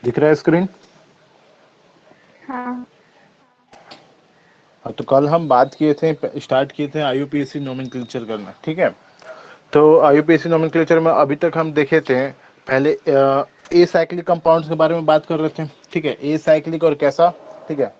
दिख रहा है स्क्रीन? हाँ। हाँ, तो कल हम बात किए थे, स्टार्ट किए थे आईयूपीएसी नोमेनक्लेचर करना, ठीक है। तो आईयूपीएसी नोमेनक्लेचर में अभी तक हम देखे थे, पहले ए साइक्लिक कंपाउंड्स के बारे में बात कर रहे थे, ठीक है। ए साइक्लिक और कैसा, ठीक है।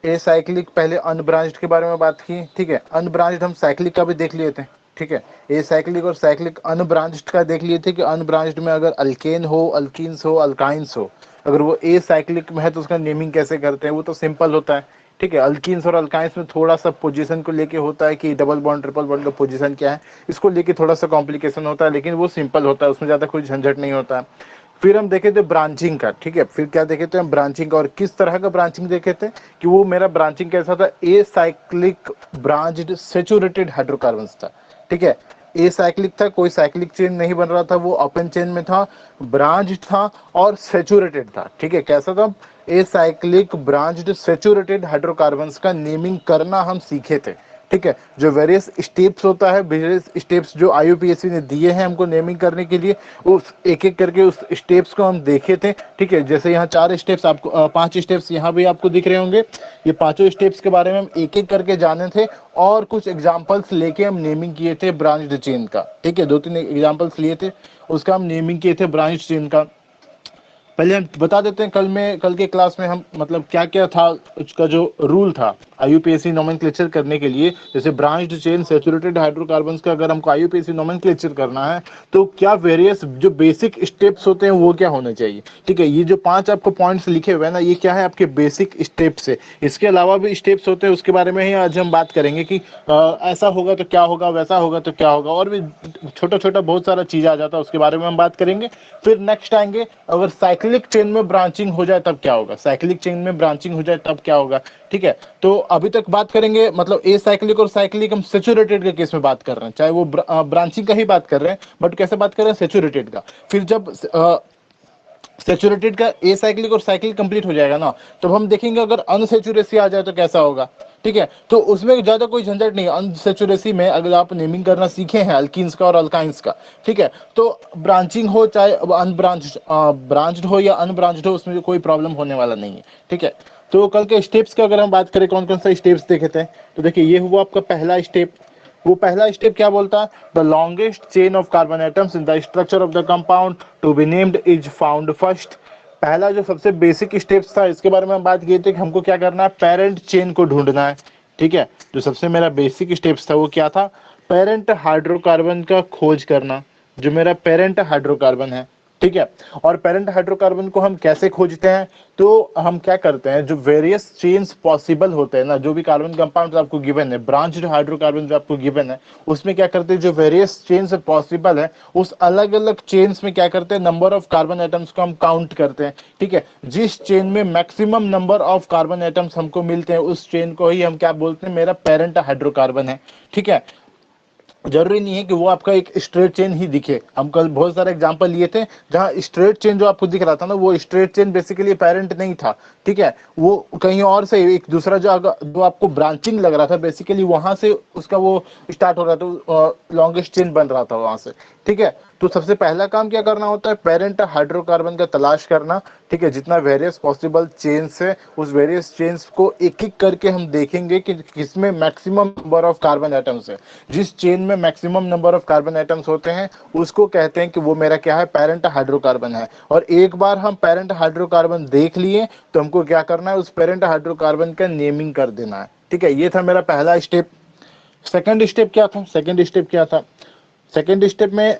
ए साइक्लिक पहले अनब्रांच्ड के बारे में बात की, ठीक है। अनब्रांच्ड हम साइक्लिक का भी देख लिए थे, ठीक है। ए साइक्लिक और साइक्लिक अनब्रांच्ड का देख लिए थे कि अनब्रांच्ड में अगर अल्केन हो, अल्कीन्स हो, अल्काइंस हो, अगर वो ए साइक्लिक में है तो उसका नेमिंग कैसे करते हैं, वो तो सिंपल होता है, ठीक है। अल्कीन्स और अल्काइंस में थोड़ा सा पोजीशन को लेके होता है कि डबल बॉन्ड ट्रिपल बॉन्ड का पोजीशन क्या है, इसको लेके थोड़ा सा कॉम्प्लिकेशन होता है, लेकिन वो सिंपल होता है, उसमें ज़्यादा कोई झंझट नहीं होता है। फिर हम देखे थे ब्रांचिंग का, ठीक है। फिर क्या देखे थे हम, ब्रांचिंग का, और किस तरह का ब्रांचिंग देखे थे कि वो मेरा ब्रांचिंग कैसा था, a cyclic branched saturated hydrocarbons था, ठीक है। ए साइक्लिक था, कोई साइक्लिक चेन नहीं बन रहा था, वो ओपन चेन में था, ब्रांच था और सेचुरेटेड था, ठीक है। कैसा था, a cyclic branched saturated hydrocarbons का नेमिंग करना हम सीखे थे, ठीक है। जो वेरियस स्टेप्स होता है, वेरियस स्टेप्स जो आईयूपीएससी ने दिए हैं हमको नेमिंग करने के लिए, उस एक एक करके उस स्टेप्स को हम देखे थे, ठीक है। जैसे यहाँ 4 स्टेप्स आपको 5 स्टेप्स यहाँ भी आपको दिख रहे होंगे, ये पांचों स्टेप्स के बारे में हम एक एक करके जाने थे, और कुछ एग्जांपल्स लेके हम नेमिंग किए थे ब्रांच्ड चेन का, ठीक है। 2-3 एग्जांपल्स लिए थे, उसका हम नेमिंग किए थे ब्रांच्ड चेन का। पहले हम बता देते हैं कल के क्लास में हम मतलब क्या क्या था, उसका जो रूल था आईयूपीएसी नोमेनक्लेचर करने के लिए। जैसे ब्रांच्ड चेन सेचुरेटेड हाइड्रोकार्बन्स का अगर हमको आईयूपीएसी नोमेनक्लेचर करना है तो क्या वेरियस जो बेसिक स्टेप्स होते हैं वो क्या होने चाहिए, ठीक है। ये जो 5 आपको पॉइंट्स लिखे हुए हैं ना, ये क्या है, आपके बेसिक स्टेप्स है। इसके अलावा भी स्टेप्स होते हैं, उसके बारे में ही आज हम बात करेंगे कि ऐसा होगा तो क्या होगा, वैसा होगा तो क्या होगा, और भी छोटा छोटा बहुत सारा चीज आ जाता है, उसके बारे में हम बात करेंगे। फिर नेक्स्ट आएंगे, अगर साइक्लिक चेन में ब्रांचिंग हो जाए तब क्या होगा, साइक्लिक चेन में ब्रांचिंग हो जाए तब क्या होगा, ठीक है। तो अभी तक बात करेंगे, मतलब ए साइक्लिक और साइक्लिक हम सेचुरेटेड के केस में बात कर रहे हैं, चाहे वो ब्रांचिंग का ही बात कर रहे हैं, बट कैसे बात कर रहे हैं, सेचुरेटेड का। फिर जब सेचुरेटेड का ए साइक्लिक और साइक्लिक कंप्लीट हो जाएगा ना, तो हम देखेंगे अगर अनसेचुरेसी आ जाए तो कैसा होगा, ठीक है। तो उसमें ज्यादा कोई झंझट नहीं है, अनसेचुरेसी में अगर आप नेमिंग करना सीखे हैं अल्कीन्स का और अल्काइंस का, ठीक है, तो ब्रांचिंग हो चाहे अनब्रांच्ड ब्रांच्ड हो या अनब्रांच्ड हो, उसमें कोई प्रॉब्लम होने वाला नहीं है, ठीक है। तो कल के स्टेप्स की अगर हम बात करें, कौन कौन सा स्टेप्स देखे थे, तो देखिए ये हुआ आपका पहला स्टेप। वो पहला स्टेप क्या बोलता है, the longest chain of carbon atoms in the structure of the compound to be named is found first. पहला जो सबसे बेसिक स्टेप्स था, इसके बारे में हम बात किए थे कि हमको क्या करना है, पेरेंट चेन को ढूंढना है, ठीक है। जो सबसे मेरा बेसिक स्टेप्स था वो क्या था, पेरेंट हाइड्रोकार्बन का खोज करना, जो मेरा पेरेंट हाइड्रोकार्बन है, ठीक है। और पेरेंट हाइड्रोकार्बन को हम कैसे खोजते हैं, तो हम क्या करते हैं, जो वेरियस चेन्स पॉसिबल होते हैं ना, जो भी कार्बन कंपाउंड आपको गिवन है, ब्रांच्ड हाइड्रोकार्बन जो आपको गिवन है, उसमें क्या करते हैं, जो वेरियस चेन्स पॉसिबल है, उस अलग अलग चेन्स में क्या करते हैं, नंबर ऑफ कार्बन एटम्स को हम काउंट करते हैं, ठीक है। जिस चेन में maximum number of carbon atoms हमको मिलते हैं, उस चेन को ही हम क्या बोलते हैं, मेरा पेरेंट हाइड्रोकार्बन है, ठीक है। जरूरी नहीं है कि वो आपका एक स्ट्रेट चेन ही दिखे, हम कल बहुत सारे एग्जांपल लिए थे जहां स्ट्रेट चेन जो आपको दिख रहा था ना, वो स्ट्रेट चेन बेसिकली पेरेंट नहीं था, ठीक है। वो कहीं और से एक दूसरा जो आपको ब्रांचिंग लग रहा था, बेसिकली वहां से उसका वो स्टार्ट हो रहा था, लॉन्गेस्ट चेन बन रहा था वहां से, ठीक है। तो सबसे पहला काम क्या करना होता है, पेरेंट हाइड्रोकार्बन का तलाश करना, ठीक है। जितना वेरियस पॉसिबल चेन्स है, उस वेरियस चेन्स को एक एक करके हम देखेंगे कि किसमें maximum number of carbon atoms है। जिस चेन में maximum number of carbon atoms होते हैं, उसको कहते हैं कि वो मेरा क्या है, पेरेंट हाइड्रोकार्बन है। और एक बार हम पेरेंट हाइड्रोकार्बन देख लिए तो हमको क्या करना है, उस पेरेंट हाइड्रोकार्बन का नेमिंग कर देना है, ठीक है। ये था मेरा पहला स्टेप। सेकंड स्टेप क्या था, सेकंड स्टेप में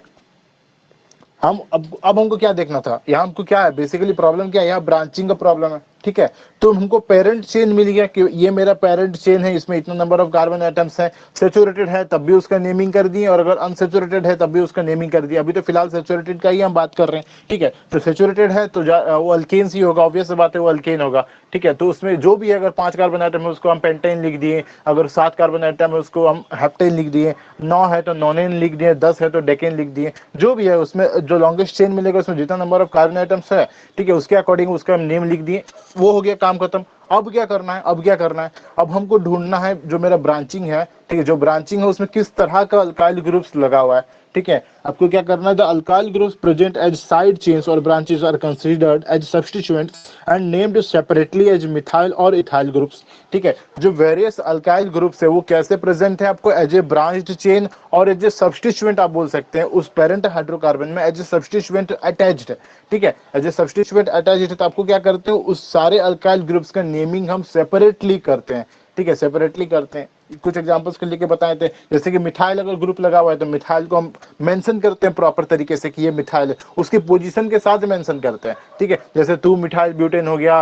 हम अब हमको क्या देखना था, यहाँ हमको क्या है, बेसिकली प्रॉब्लम क्या है, यहाँ ब्रांचिंग का प्रॉब्लम है, ठीक है। तो हमको पेरेंट चेन मिल गया कि ये मेरा पेरेंट चेन है, इसमें इतना नंबर ऑफ कार्बन एटम्स है, सेचुरेटेड है तब भी उसका नेमिंग कर दिए, और अगर अनसेचुरेटेड है तब भी उसका नेमिंग कर दिया। अभी तो फिलहाल सेचुरेटेड का ही हम बात कर रहे हैं, ठीक है। तो सेचुरेटेड है तो वो अल्केन्स ही होगा, ऑब्वियस बात है, वो अल्केन होगा, ठीक है। तो उसमें जो भी है, अगर 5 कार्बन आइटम है उसको हम पेंटेन लिख दिए, अगर 7 कार्बन आइटम है उसको हम हेप्टेन लिख दिए, 9 है तो नोनेन लिख दिए, 10 है तो डेकेन लिख दिए, जो भी है उसमें जो लॉन्गेस्ट चेन मिलेगा उसमें जितना नंबर ऑफ कार्बन आइटम्स है, ठीक है, उसके अकॉर्डिंग उसका हम नेम लिख दिए, वो हो गया काम खत्म। अब क्या करना है, अब क्या करना है, अब हमको ढूंढना है जो मेरा ब्रांचिंग है, ठीक है, जो ब्रांचिंग है उसमें किस तरह का अल्काइल ग्रुप्स लगा हुआ है, ठीक है। आपको क्या करना है, the alkyl groups present as side chains और branches are considered as substituents and named separately as methyl और इथाइल ग्रुप्स, ठीक है। जो वेरियस अल्काइल ग्रुप्स है वो कैसे प्रेजेंट है आपको, एज ए ब्रांच्ड चेन और एज ए सब्स्टिट्यूएंट आप बोल सकते हैं उस पेरेंट हाइड्रोकार्बन में, एज ए सब्स्टिट्यूएंट अटैच्ड है, ठीक है, एज ए सब्स्टिट्यूएंट अटैच्ड है। तो आपको क्या करते हो, उस सारे अल्काइल ग्रुप्स का नेमिंग हम सेपरेटली करते हैं, ठीक है, सेपरेटली करते हैं। कुछ एग्जांपल्स के लेके बताए थे, जैसे कि मिथाइल अगर ग्रुप लगा हुआ है तो मिथाइल को हम मेंशन करते हैं प्रॉपर तरीके से कि ये मिथाइल है, उसकी पोजीशन के साथ मेंशन करते हैं, ठीक है। जैसे 2 मिथाइल ब्यूटेन हो गया,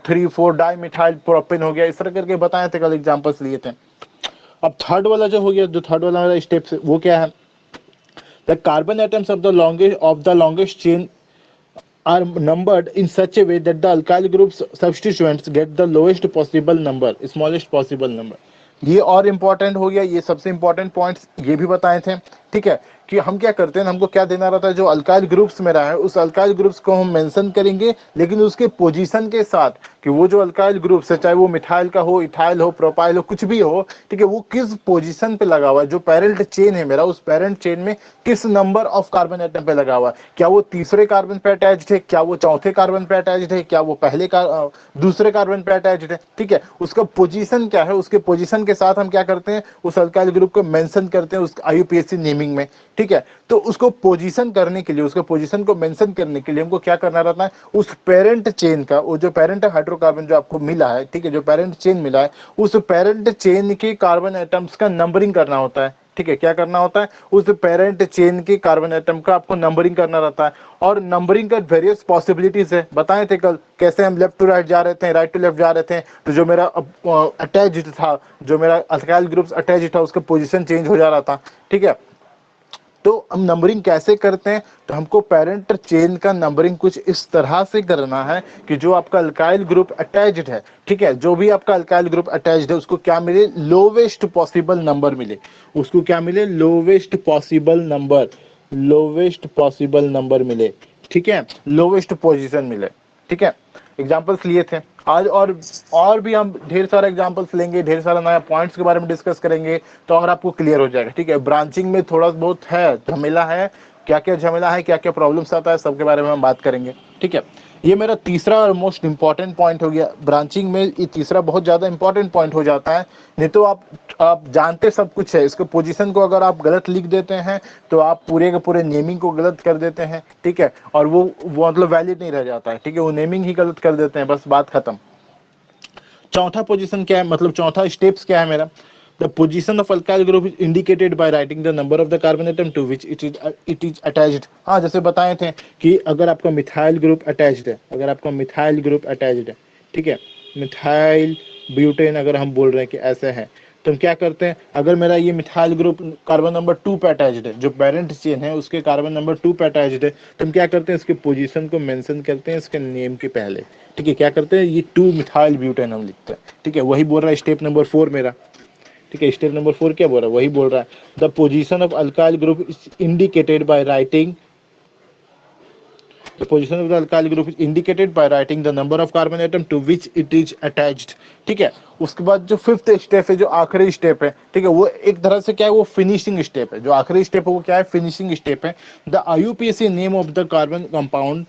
3-4 डाई मिथाइल प्रोपेन हो गया, इस तरह करके बताए थे, कल एग्जांपल्स लिए थे। अब थर्ड वाला जो हो गया, जो थर्ड वाला स्टेप वो क्या है, the carbon atoms of the longest chain are numbered in such a way that the alkyl group's substituents get the lowest possible number, smallest possible number। ये और इंपॉर्टेंट हो गया, ये सबसे इंपॉर्टेंट पॉइंट्स ये भी बताए थे, ठीक है, कि हम क्या करते हैं, हमको क्या देना रहता है, जो अल्काइल ग्रुप्स मेरा है उस अल्काइल ग्रुप्स को हम मेंशन करेंगे, लेकिन उसके पोजीशन के साथ कि वो जो अल्काइल ग्रुप्स है, चाहे वो मिथाइल का हो, इथाइल हो, प्रोपाइल हो, कुछ भी हो, ठीक है, वो किस पोजीशन पे लगा हुआ है, जो पेरेंट चेन है मेरा, उस पेरेंट चेन में किस नंबर ऑफ कार्बन एटम पे लगा हुआ है, क्या वो तीसरे कार्बन पे अटैच्ड है, क्या वो चौथे कार्बन पे अटैच्ड है, क्या वो दूसरे कार्बन पे अटैच्ड है, ठीक है, उसका पोजीशन क्या है, उसके पोजीशन के साथ हम क्या करते हैं, उस अल्काइल ग्रुप को मेंशन करते हैं उस IUPAC नेमिंग में, ठीक है। तो उसको पोजीशन करने के लिए, उसके पोजीशन को मेंशन करने के लिए हमको क्या करना रहता है, उस पेरेंट चेन का, वो जो पेरेंट हाइड्रोकार्बन जो आपको मिला है, ठीक है, जो पेरेंट चेन मिला है, उस पेरेंट चेन के कार्बन एटम्स का नंबरिंग करना होता है, ठीक है, क्या करना होता है, उस पेरेंट चेन के कार्बन एटम का आपको नंबरिंग करना रहता है। और नंबरिंग का वेरियस पॉसिबिलिटीज है, बताए थे कल कैसे हम लेफ्ट टू राइट जा रहे थे, राइट टू लेफ्ट जा रहे थे, तो जो मेरा अटैच्ड था, जो मेरा अल्काइल ग्रुप्स अटैच्ड था, उसका पोजीशन चेंज हो जा रहा था, ठीक है। तो हम नंबरिंग कैसे करते हैं, तो हमको पेरेंट चेन का नंबरिंग कुछ इस तरह से करना है कि जो आपका अल्काइल ग्रुप अटैच्ड है, ठीक है, जो भी आपका अल्काइल ग्रुप अटैच्ड है उसको क्या मिले, लोवेस्ट पॉसिबल नंबर मिले, उसको क्या मिले, lowest possible number, lowest possible number मिले, ठीक है, लोवेस्ट पोजीशन मिले, ठीक है। एग्जांपल्स लिए थे आज, और भी हम ढेर सारा एग्जांपल्स लेंगे, ढेर सारा नया पॉइंट्स के बारे में डिस्कस करेंगे, तो और आपको क्लियर हो जाएगा, ठीक है। ब्रांचिंग में थोड़ा बहुत है झमेला है, क्या क्या झमेला है, क्या क्या प्रॉब्लम्स आता है, सबके बारे में हम बात करेंगे, ठीक है। ये मेरा तीसरा और मोस्ट इंपॉर्टेंट पॉइंट हो गया ब्रांचिंग में, ये तीसरा बहुत ज्यादा इंपॉर्टेंट पॉइंट हो जाता है, नहीं तो आप जानते सब कुछ है, इसको पोजीशन को अगर आप गलत लिख देते हैं तो आप पूरे के पूरे नेमिंग को गलत कर देते हैं, ठीक है, और वो मतलब वैलिड नहीं रह जाता है, ठीक है, वो नेमिंग ही गलत कर देते हैं, बस बात खत्म। चौथा पोजीशन क्या है, मतलब चौथा स्टेप्स क्या है मेरा, the position of alkyl group is indicated by writing the number of the carbon atom to which it is attached. हाँ, जैसे बताए थे कि अगर आपका मिथाइल ग्रुप अटैच्ड है, अगर आपका मिथाइल ग्रुप अटैच्ड है, ठीक है, मिथाइल ब्यूटेन अगर हम बोल रहे हैं कि ऐसे है, तो हम क्या करते हैं, अगर मेरा ये मिथाइल ग्रुप कार्बन नंबर 2 पे अटैच्ड है, जो पेरेंट चेन है उसके कार्बन नंबर 2 पे अटैच्ड है, तो हम क्या करते हैं, इसके पोजीशन को मेंशन करते हैं इसके नेम के पहले, ठीक है, क्या करते हैं, ये 2 मिथाइल ब्यूटेन हम लिखते हैं, ठीक है, वही बोल रहा है स्टेप नंबर 4 मेरा, ठीक है। स्टेप नंबर 4 क्या बोल रहा है, वही बोल रहा है, the position of alkyl group is indicated by writing, the position of the alkyl group is indicated by writing the number of carbon atom to which it is attached, ठीक है। उसके बाद जो फिफ्थ स्टेप है, जो आखिरी step है, ठीक है, वो एक तरह से क्या है, वो फिनिशिंग स्टेप है, जो आखिरी स्टेप है वो क्या है, फिनिशिंग स्टेप है। The IUPAC name of the carbon compound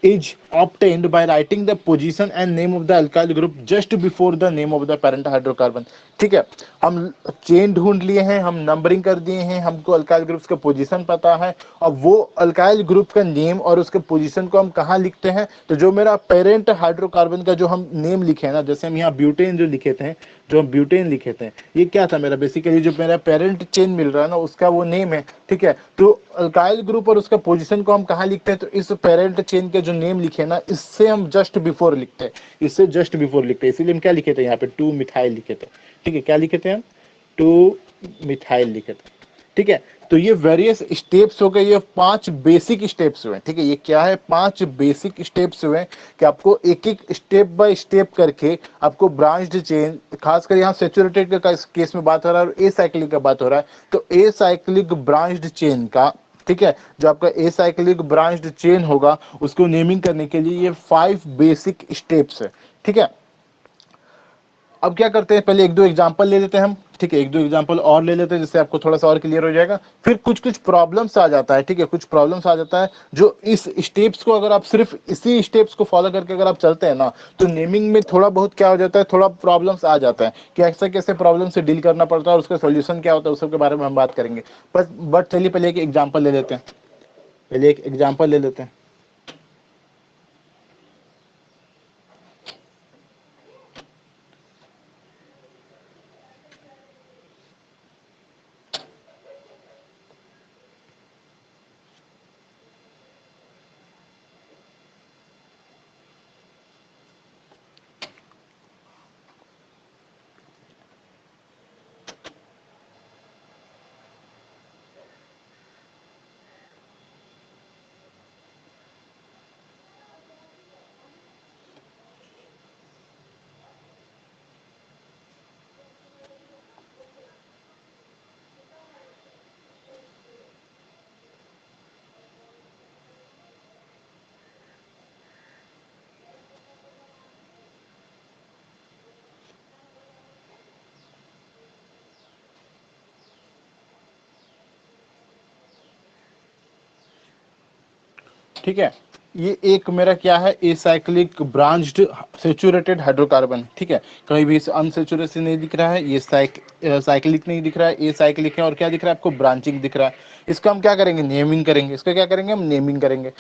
is obtained by writing the position and name of the alkyl group just before the name of the parent hydrocarbon, ठीक है। हम चेन ढूंढ लिए हैं, हम नंबरिंग कर दिए हैं, हमको अल्काइल ग्रुप्स का पोजीशन पता है, अब वो अल्काइल ग्रुप का नेम और उसके पोजीशन को हम कहाँ लिखते हैं, तो जो मेरा पेरेंट हाइड्रोकार्बन का जो हम नेम लिखे हैं ना, जैसे हम यहाँ ब्यूटेन जो लिखे थे, जो हम ब्यूटेन लिखे थे, ये क्या था मेरा, बेसिकली जो मेरा पेरेंट चेन मिल रहा है ना उसका वो नेम है, ठीक है। तो अल्काइल ग्रुप और उसका पोजीशन को हम कहाँ लिखते हैं, तो इस पेरेंट चेन के जो नेम लिखे ना, इससे हम जस्ट बिफोर लिखते हैं, इससे जस्ट बिफोर लिखते हैं, इसीलिए हम क्या लिखे थे यहाँ पे, 2 मिथाइल लिखे थे, ठीक है, क्या लिखे थे हम, 2 मिथाइल लिखे थे, ठीक है। तो ये वेरियस स्टेप्स हो गए, ये 5 बेसिक स्टेप्स हुए, ठीक है, ये क्या है, 5 बेसिक स्टेप्स हुए कि आपको एक एक स्टेप बाय स्टेप करके आपको ब्रांच्ड चेन, खासकर यहाँ सेचुरेटेड का केस में बात हो रहा है और ए साइक्लिक का बात हो रहा है, तो ए साइक्लिक ब्रांच्ड चेन का, ठीक है, जो आपका ए साइक्लिक ब्रांच्ड चेन होगा उसको नेमिंग करने के लिए ये 5 बेसिक स्टेप्स है, ठीक है। अब क्या करते हैं, पहले एक दो एग्जांपल ले लेते हैं हम, ठीक है, एक दो एग्जांपल और ले लेते हैं जिससे आपको थोड़ा सा और क्लियर हो जाएगा। फिर कुछ कुछ प्रॉब्लम्स आ जाता है, ठीक है, कुछ प्रॉब्लम्स आ जाता है जो इस स्टेप्स को, अगर आप सिर्फ इसी स्टेप्स को फॉलो करके अगर आप चलते हैं ना, तो नेमिंग में थोड़ा बहुत क्या हो जाता है, थोड़ा प्रॉब्लम्स आ जाता है कि ऐसे कैसे प्रॉब्लम से डील करना पड़ता है और उसका सोल्यूशन क्या होता है, उस सब के बारे में हम बात करेंगे। बट चलिए पहले एक एग्जाम्पल ले लेते हैं, पहले एक एग्जाम्पल ले लेते हैं। ठीक है, ये एक मेरा क्या है, एसाइक्लिक ब्रांच्ड सेचुरेटेड हाइड्रोकार्बन, ठीक है, कहीं भी अनसेचुरेशन नहीं दिख रहा है, ये साइक्लिक नहीं दिख रहा है, एसाइक्लिक है, और क्या दिख रहा है आपको, ब्रांचिंग दिख रहा है। इसका हम क्या करेंगे, नेमिंग करेंगे, इसका क्या करेंगे हम, नेमिंग करेंगे।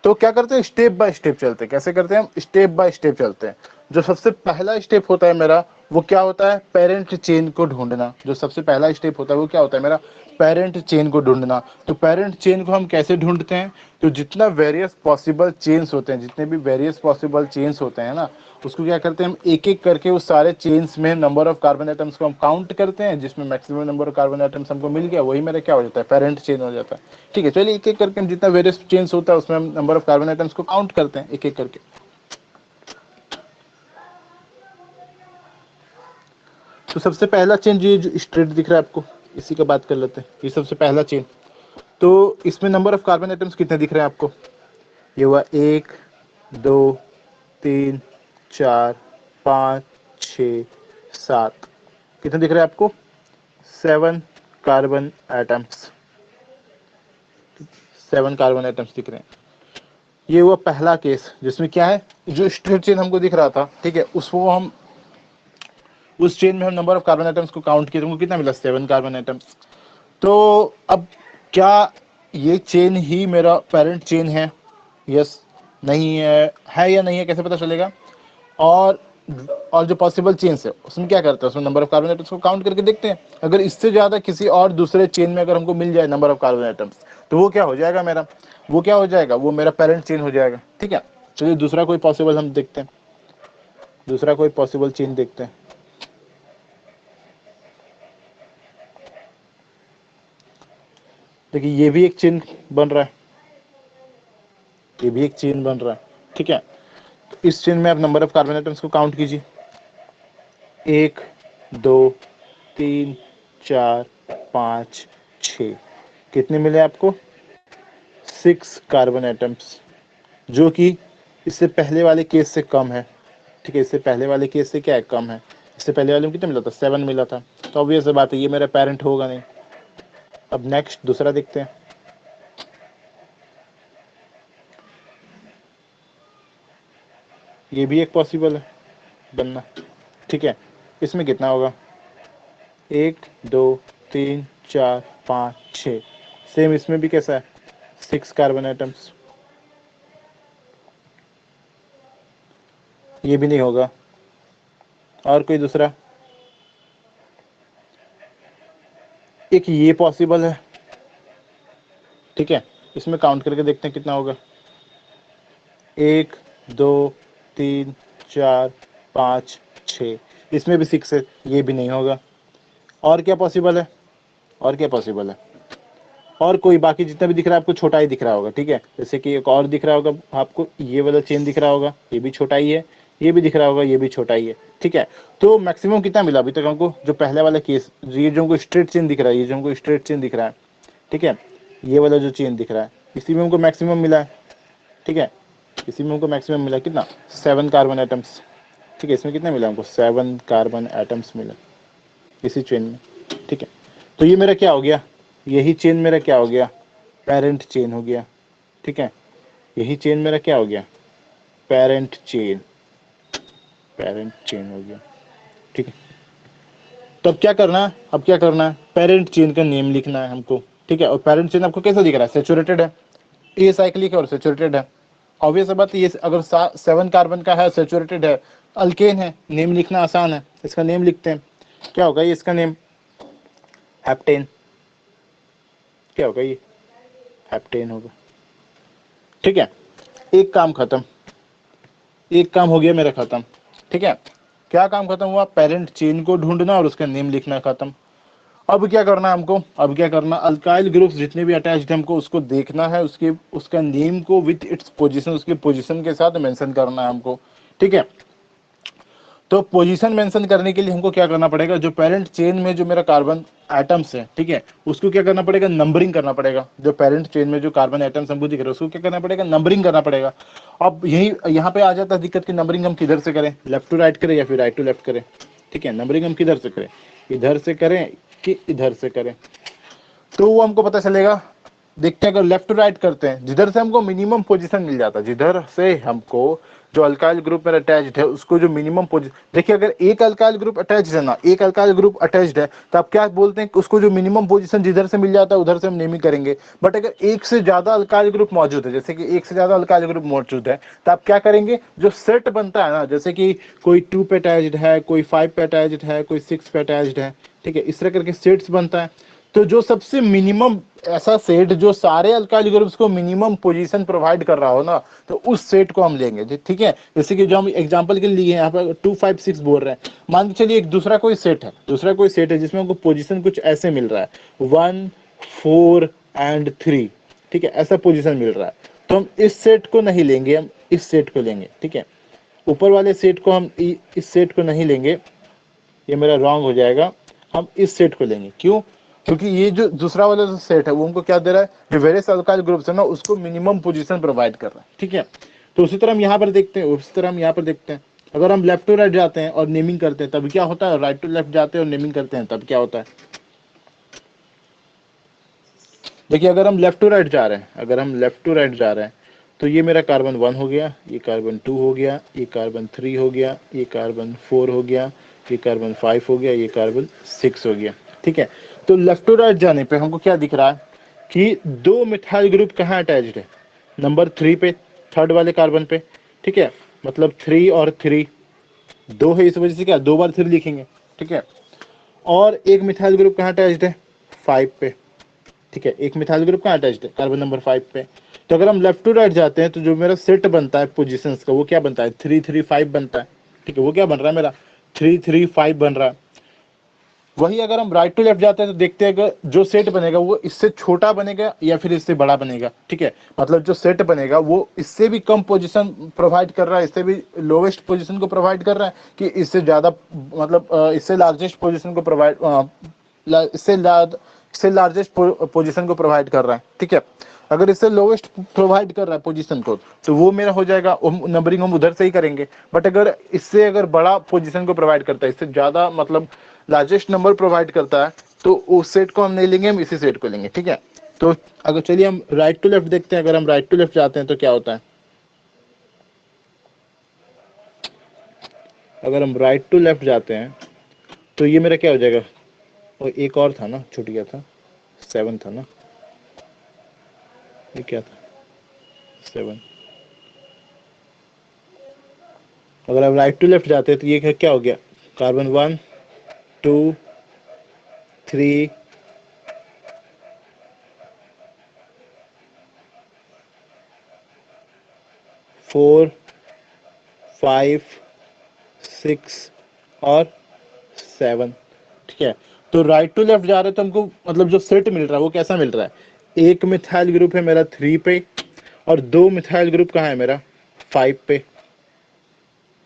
तो क्या करते हैं, स्टेप बाय स्टेप चलते हैं। कैसे करते हैं हम, स्टेप बाय स्टेप चलते हैं। जो सबसे पहला स्टेप होता है मेरा, वो क्या होता है, पेरेंट चेन को ढूंढना। जो सबसे पहला स्टेप होता है वो क्या होता है मेरा, पेरेंट चेन को ढूंढना। तो पेरेंट चेन को हम कैसे ढूंढते हैं, तो जितना वेरियस पॉसिबल चेन्स होते हैं, जितने भी वेरियस पॉसिबल चेन्स होते हैं ना, उसको क्या करते हैं हम, एक एक करके उस सारे चेन्स में नंबर ऑफ कार्बन एटम्स को हम काउंट करते हैं, जिसमें maximum number of carbon atoms हमको मिल गया, वही मेरा क्या हो जाता है, पेरेंट चेन हो जाता है। ठीक है, चलिए एक एक करके हम जितना वेरियस चेन्स होता है उसमें हम नंबर ऑफ कार्बन एटम्स को काउंट करते हैं एक एक करके। तो सबसे पहला चेन ये जो स्ट्रेट दिख रहा है आपको, इसी का बात कर लेते हैं, ये सबसे पहला चेन। तो इसमें नंबर ऑफ कार्बन एटम्स कितने दिख रहे हैं आपको, ये हुआ 1 2 3 4 5 6 7, कितने दिख रहे हैं आपको, 7 कार्बन एटम्स, 7 कार्बन एटम्स दिख रहे हैं। ये हुआ पहला केस जिसमें क्या है, जो स्ट्रेट चेन हमको दिख रहा था, ठीक है, उसको हम, उस चेन में हम नंबर ऑफ कार्बन एटम्स को काउंट किया, तुमको कितना मिला, 7 कार्बन एटम्स। तो अब क्या ये चेन ही मेरा पेरेंट चेन है, यस, नहीं है या नहीं है, कैसे पता चलेगा। और और जो पॉसिबल चेन्स है उसमें क्या करते हैं, उसमें नंबर ऑफ कार्बन एटम्स को काउंट करके देखते हैं। अगर इससे ज्यादा किसी और दूसरे चेन में अगर हमको मिल जाए नंबर ऑफ कार्बन एटम्स, तो वो क्या हो जाएगा मेरा, वो क्या हो जाएगा, वो मेरा पेरेंट चेन हो जाएगा। ठीक है, चलिए दूसरा कोई पॉसिबल हम देखते हैं, दूसरा कोई पॉसिबल चेन देखते हैं। देखिए ये भी एक चेन बन रहा है, ये भी एक चेन बन रहा है। ठीक है, तो इस चेन में आप नंबर ऑफ कार्बन एटम्स को काउंट कीजिए, 1 2 3 4 5 6, कितने मिले आपको, 6 कार्बन एटम्स, जो कि इससे पहले वाले केस से कम है। ठीक है, इससे पहले वाले केस से क्या है, कम है। इससे पहले वाले में कितना मिला था, 7 मिला था। तो ऑब्वियस बात है ये मेरा पेरेंट होगा नहीं। अब नेक्स्ट दूसरा देखते हैं, ये भी एक पॉसिबल है बनना। ठीक है, इसमें कितना होगा, 1 2 3 4 5 6, सेम इसमें भी कैसा है, 6 कार्बन एटम्स, ये भी नहीं होगा। और कोई दूसरा, एक ये पॉसिबल है। ठीक है, इसमें काउंट करके देखते हैं कितना होगा, 1 2 3 4 5 6, इसमें भी 6 है, ये भी नहीं होगा। और क्या पॉसिबल है, और क्या पॉसिबल है, और कोई बाकी जितना भी दिख रहा है आपको छोटा ही दिख रहा होगा। ठीक है, जैसे कि एक और दिख रहा होगा आपको, ये वाला चेन दिख रहा होगा, ये भी छोटा ही है, ये भी दिख रहा होगा, ये भी छोटा ही है। ठीक है, तो मैक्सिमम कितना मिला अभी तक हमको, जो पहले वाला केस, ये जो हमको स्ट्रेट चेन दिख रहा है, ये जो हमको स्ट्रेट चेन दिख रहा है, ठीक है, ये वाला जो चेन दिख रहा है, इसी में हमको मैक्सिमम मिला है। ठीक है, इसी में हमको मैक्सिमम मिला कितना, 7 कार्बन एटम्स। ठीक है, इसमें कितना मिला हमको 7 कार्बन एटम्स मिला इसी चेन में। ठीक है, तो ये मेरा क्या हो गया, यही चेन मेरा क्या हो गया, पेरेंट चेन हो गया। ठीक है, यही चेन मेरा क्या हो गया, पेरेंट चेन हो गया। ठीक है, तो अब क्या करना है, अब क्या करना है, पेरेंट चेन का नेम लिखना है हमको। ठीक है, और पेरेंट चेन आपको कैसा दिख रहा है, सेचुरेटेड है, ये साइक्लिक है और सेचुरेटेड है। ऑब्वियस बात है, ये अगर 7 कार्बन का है, सेचुरेटेड है, अल्केन है, नेम लिखना आसान है, इसका नेम लिखते हैं। क्या होगा ये, इसका नेम हेप्टेन। क्या होगा ये, हेप्टेन होगा। ठीक है, एक काम खत्म, एक काम हो गया मेरा खत्म। ठीक है, क्या काम खत्म हुआ, पेरेंट चेन को ढूंढना और उसका नेम लिखना खत्म। अब क्या करना है हमको, अब क्या करना, अल्काइल ग्रुप्स जितने भी अटैच्ड है हमको उसको देखना है, उसके उसका नेम को विथ इट्स पोजीशन, उसके पोजीशन के साथ मेंशन करना है हमको। ठीक है, तो पोजीशन मेंशन करने के लिए हमको क्या करना पड़ेगा, जो पेरेंट चेन में जो मेरा कार्बन एटम्स है, ठीक है, उसको क्या करना पड़ेगा, नंबरिंग करना पड़ेगा। जो पेरेंट चेन में जो कार्बन एटम्स हमको दिख रहे हैं उसको क्या करना पड़ेगा, नंबरिंग करना पड़ेगा। अब यही यहाँ पे आ जाता है दिक्कत की नंबरिंग हम किधर से करें, लेफ्ट टू राइट करें या फिर राइट टू लेफ्ट करें। ठीक है, नंबरिंग हम किधर से करें, इधर से करें कि इधर से करें, तो वो हमको पता चलेगा। देखते हैं, अगर लेफ्ट टू राइट करते हैं, जिधर से हमको मिनिमम पोजीशन मिल जाता है, जिधर से हमको जो अल्काइल ग्रुप में अटैच्ड है उसको जो मिनिमम पोजीशन, देखिए अगर एक अल्काइल ग्रुप अटैच्ड है ना, एक अल्काइल ग्रुप अटैच्ड है, तो आप क्या बोलते हैं, उसको जो मिनिमम पोजीशन जिधर से मिल जाता है उधर से हम नेमिंग करेंगे। बट अगर एक से ज्यादा अल्काइल ग्रुप मौजूद है, जैसे कि एक से ज्यादा अल्काइल ग्रुप मौजूद है, तो आप क्या करेंगे, जो सेट बनता है ना, जैसे कि कोई 2 पे अटैच्ड है, कोई 5 पे अटैच्ड है, कोई 6 पे अटैच्ड है, ठीक है, इस तरह करके सेट्स बनता है। तो जो सबसे मिनिमम ऐसा सेट जो सारे अल्काइल ग्रुप्स को मिनिमम पोजीशन प्रोवाइड कर रहा हो ना, तो उस सेट को हम लेंगे। ठीक है, जैसे कि जो हम एग्जांपल के लिए यहाँ पर 2 5 6 बोल रहे हैं, मान के चलिए एक दूसरा कोई सेट है, जिसमें हमको पोजीशन कुछ ऐसे मिल रहा है 1 4 एंड 3। ठीक है, ऐसा पोजीशन मिल रहा है, तो हम इस सेट को नहीं लेंगे, हम इस सेट को लेंगे। ठीक है, ऊपर वाले सेट को हम इस सेट को नहीं लेंगे, ये मेरा रॉन्ग हो जाएगा, हम इस सेट को लेंगे। क्यों, क्योंकि ये जो दूसरा वाला जो सेट है वो हमको क्या दे रहा है, जो वेरियस अल्काइल ग्रुप्स है ना उसको मिनिमम पोजीशन प्रोवाइड कर रहा है। ठीक है, तो उसी तरह हम यहाँ पर देखते हैं, अगर हम लेफ्ट टू राइट जाते हैं और नेमिंग करते हैं तब क्या होता है, राइट टू लेफ्ट जाते हैं और नेमिंग करते हैं तब क्या होता है। देखिए, अगर हम लेफ्ट टू राइट जा रहे हैं, तो ये मेरा कार्बन 1 हो गया, ये कार्बन 2 हो गया, ये कार्बन 3 हो गया, ये कार्बन 4 हो गया, ये कार्बन 5 हो गया, ये कार्बन 6 हो गया। ठीक है, तो लेफ्ट टू राइट जाने पे हमको क्या दिख रहा है कि 2 मिथाइल ग्रुप कहाँ अटैच्ड है, नंबर 3 पे, थर्ड वाले कार्बन पे। ठीक है, मतलब 3 और 3 2 है, इस वजह से क्या 2 बार 3 लिखेंगे। ठीक है, और एक मिथाइल ग्रुप कहाँ अटैच्ड है, 5 पे। ठीक है, एक मिथाइल ग्रुप कहाँ अटैच्ड है, कार्बन नंबर 5 पे। तो अगर हम लेफ्ट टू राइट जाते हैं तो जो मेरा सेट बनता है पोजीशंस का वो क्या बनता है, 3 3 5 बनता है। ठीक है, वो क्या बन रहा है मेरा 3 3 5 बन रहा है। वही अगर हम राइट टू लेफ्ट जाते हैं तो देखते हैं कि जो सेट बनेगा वो इससे छोटा बनेगा या फिर इससे बड़ा बनेगा। ठीक है, मतलब जो सेट बनेगा वो इससे भी कम पोजीशन प्रोवाइड कर रहा है, इससे भी लोवेस्ट पोजीशन को प्रोवाइड कर रहा है, कि इससे ज्यादा, मतलब इससे लार्जेस्ट पोजीशन को प्रोवाइड, इससे लार्जेस्ट पोजीशन को प्रोवाइड कर रहा है। ठीक है, अगर इससे लोवेस्ट प्रोवाइड कर रहा है पोजीशन को तो वो मेरा हो जाएगा, नंबरिंग हम उधर से ही करेंगे। बट अगर इससे अगर बड़ा पोजीशन को प्रोवाइड करता है, इससे ज्यादा मतलब लार्जेस्ट नंबर प्रोवाइड करता है, तो उस सेट को हम नहीं लेंगे, हम इसी सेट को लेंगे। ठीक है, तो अगर चलिए हम राइट टू लेफ्ट देखते हैं, अगर हम राइट टू लेफ्ट जाते हैं तो क्या होता है, अगर हम राइट टू लेफ्ट जाते हैं तो ये मेरा क्या हो जाएगा, और एक और था ना, छूट गया था, 7 था ना, ये क्या था, 7। अगर हम राइट टू लेफ्ट जाते हैं तो ये क्या हो गया, कार्बन 1 2 3 4 5 6 और 7। ठीक है, तो राइट टू लेफ्ट जा रहे हैं तो हमको मतलब जो सेट मिल रहा है वो कैसा मिल रहा है, एक मिथाइल ग्रुप है मेरा 3 पे और 2 मिथाइल ग्रुप कहाँ है मेरा 5 पे।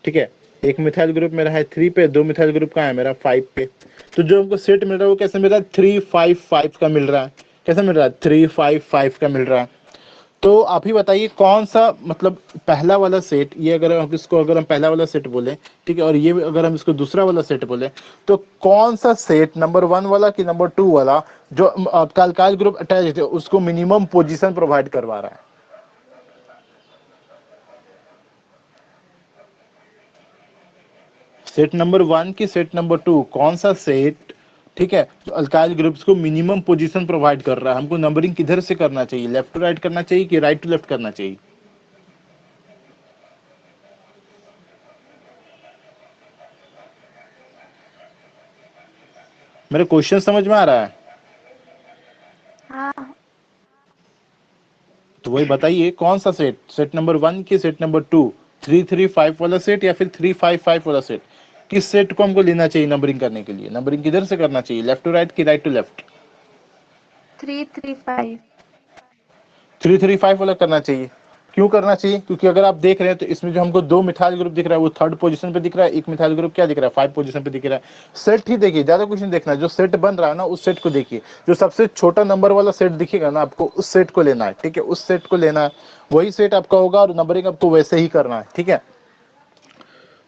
ठीक है, एक मिथाइल ग्रुप मेरा है 3 पे, 2 मिथाइल ग्रुप कहाँ है मेरा 5 पे। तो जो हमको सेट मिल रहा है वो कैसे मिल रहा है, 3 5 5 का मिल रहा है। कैसा मिल रहा है, 3 5 5 का मिल रहा है। तो आप ही बताइए कौन सा मतलब पहला वाला सेट, ये अगर हम इसको अगर हम पहला वाला सेट बोले, ठीक है, और ये अगर हम इसको दूसरा वाला सेट बोले, तो कौन सा सेट नंबर 1 वाला कि नंबर 2 वाला जो आपका अल्काइल ग्रुप अटैच है उसको मिनिमम पोजीशन प्रोवाइड करवा रहा है? सेट नंबर 1 की सेट नंबर 2 कौन सा सेट, ठीक है, जो अल्काइल ग्रुप्स को मिनिमम पोजीशन प्रोवाइड कर रहा है? हमको नंबरिंग किधर से करना चाहिए, लेफ्ट टू राइट करना चाहिए कि राइट टू लेफ्ट करना चाहिए? मेरे क्वेश्चन समझ में आ रहा है? हाँ। तो वही बताइए कौन सा सेट, सेट नंबर 1 की सेट नंबर 2, 3-3-5 वाला सेट या फिर 3-5-5 वाला सेट, किस सेट को हमको लेना चाहिए नंबरिंग करने के लिए? नंबरिंग किधर से करना चाहिए, लेफ्ट टू राइट की राइट टू लेफ्ट? 3-3-5। 3-3-5 वाला करना चाहिए। क्यों करना चाहिए? क्योंकि अगर आप देख रहे हैं तो इसमें जो हमको 2 मिथाइल ग्रुप दिख रहा है वो 3rd पोजीशन पे दिख रहा है, एक मिथाइल ग्रुप क्या दिख रहा है, 5 पोजीशन पे दिख रहा है। सेट ही देखिए, ज्यादा कुछ नहीं देखना है, जो सेट बन रहा है ना उस सेट को देखिए, जो सबसे छोटा नंबर वाला सेट दिखेगा ना आपको उस सेट को लेना है, ठीक है, उस सेट को लेना है, वही सेट आपका होगा और नंबरिंग आपको वैसे ही करना है, ठीक है।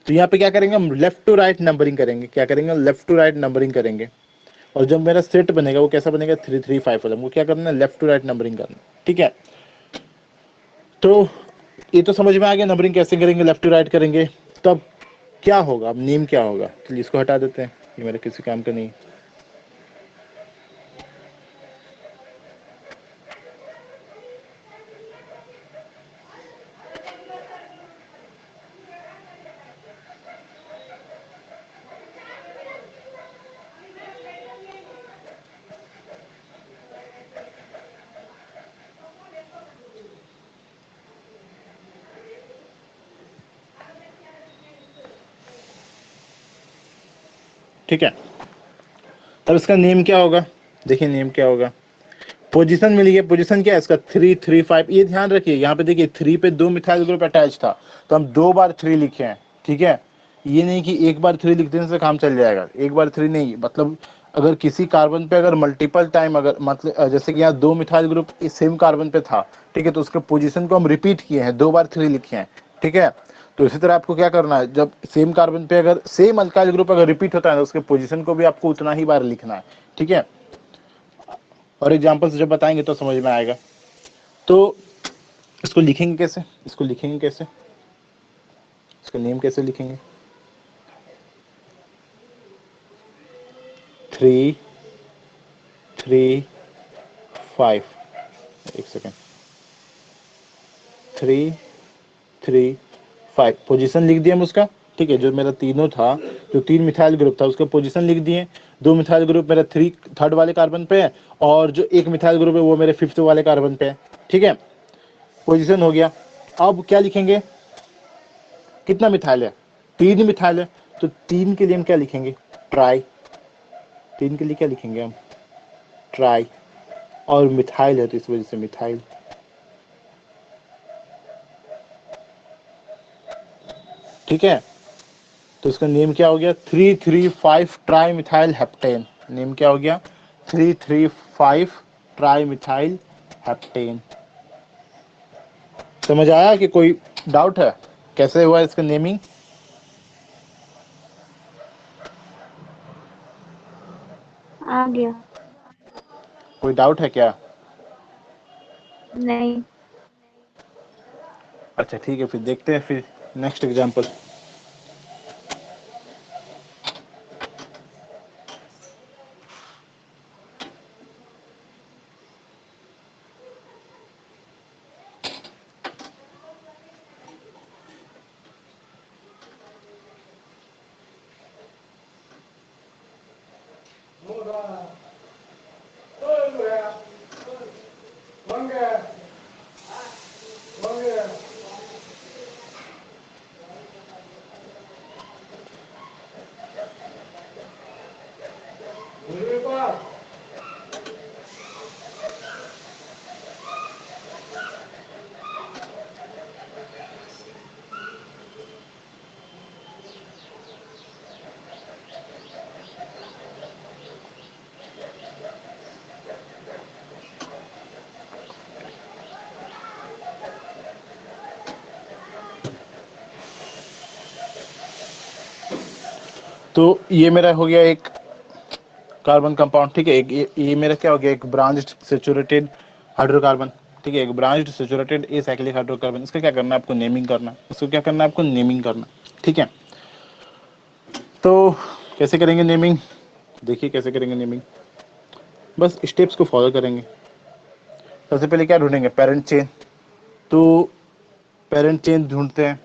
तो यहाँ पे क्या करेंगे हम, लेफ्ट टू राइट नंबरिंग करेंगे। क्या करेंगे, लेफ्ट टू राइट नंबरिंग करेंगे। और जब मेरा सेट बनेगा वो कैसा बनेगा, 3-3-5 वाला, हमको क्या करना है, लेफ्ट टू राइट नंबरिंग करना, ठीक है। तो ये तो समझ में आ गया नंबरिंग कैसे करेंगे, लेफ्ट टू राइट करेंगे। तब क्या होगा, अब नेम क्या होगा? चलिए इसको हटा देते हैं, ये मेरे किसी काम का नहीं। ठीक है, तब इसका नेम क्या होगा? देखिए नेम क्या होगा, पोजीशन मिल गया। पोजीशन क्या है इसका, 3-3-5। ये ध्यान रखिए, यहाँ पे देखिए 3 पे 2 मिथाइल ग्रुप अटैच था तो हम 2 बार 3 लिखे हैं, ठीक है। ये नहीं कि एक बार 3 लिख देने से काम चल जाएगा, एक बार 3 नहीं, मतलब अगर किसी कार्बन पे अगर मल्टीपल टाइम, अगर मतलब जैसे कि यहाँ 2 मिथाइल ग्रुप इस सेम कार्बन पे था, ठीक है, तो उसके पोजीशन को हम रिपीट किए हैं, 2 बार 3 लिखे हैं, ठीक है। तो इसी तरह आपको क्या करना है, जब सेम कार्बन पे अगर सेम अल्काइल ग्रुप अगर रिपीट होता है तो उसके पोजीशन को भी आपको उतना ही बार लिखना है, ठीक है। और एग्जाम्पल्स जब बताएंगे तो समझ में आएगा। तो इसको लिखेंगे कैसे, इसको लिखेंगे कैसे, इसका नेम कैसे लिखेंगे, 3-3-5, एक सेकेंड, 3-3-5 पोजीशन लिख दिया हम उसका, ठीक है। जो मेरा तीनों था, जो 3 मिथाइल ग्रुप था उसका पोजीशन लिख दिए। 2 मिथाइल ग्रुप मेरा 3rd वाले कार्बन पे है और जो 1 मिथाइल ग्रुप है वो मेरे 5th वाले कार्बन पे है, ठीक है। पोजीशन हो गया। अब क्या लिखेंगे, कितना मिथाइल है, 3 मिथाइल है, तो 3 के लिए हम क्या लिखेंगे, ट्राई। 3 के लिए क्या लिखेंगे हम, ट्राई। और मिथाइल है तो इस वजह से मिथाइल, ठीक है। तो इसका नेम क्या हो गया, 3-3-5 ट्राई मिथाइल हेप्टेन। नेम क्या हो गया, 3-3-5 ट्राई मिथाइल हेप्टेन। समझ आया कि कोई डाउट है कैसे हुआ इसका नेमिंग? आ गया। कोई डाउट है क्या? नहीं। अच्छा ठीक है, फिर देखते हैं फिर नेक्स्ट एग्जांपल। तो ये मेरा हो गया एक कार्बन कंपाउंड, ठीक है। एक ये मेरा क्या हो गया, एक ब्रांच्ड सैचुरेटेड हाइड्रोकार्बन, ठीक है। एक ब्रांच्ड सैचुरेटेड एसाइक्लिक हाइड्रोकार्बन। इसका क्या करना है आपको, नेमिंग करना। इसको क्या करना है आपको, नेमिंग करना, ठीक है। तो कैसे करेंगे नेमिंग, देखिए कैसे करेंगे नेमिंग, बस स्टेप्स को फॉलो करेंगे। सबसे पहले क्या ढूंढेंगे, पेरेंट चेन। तो पेरेंट चेन ढूंढते हैं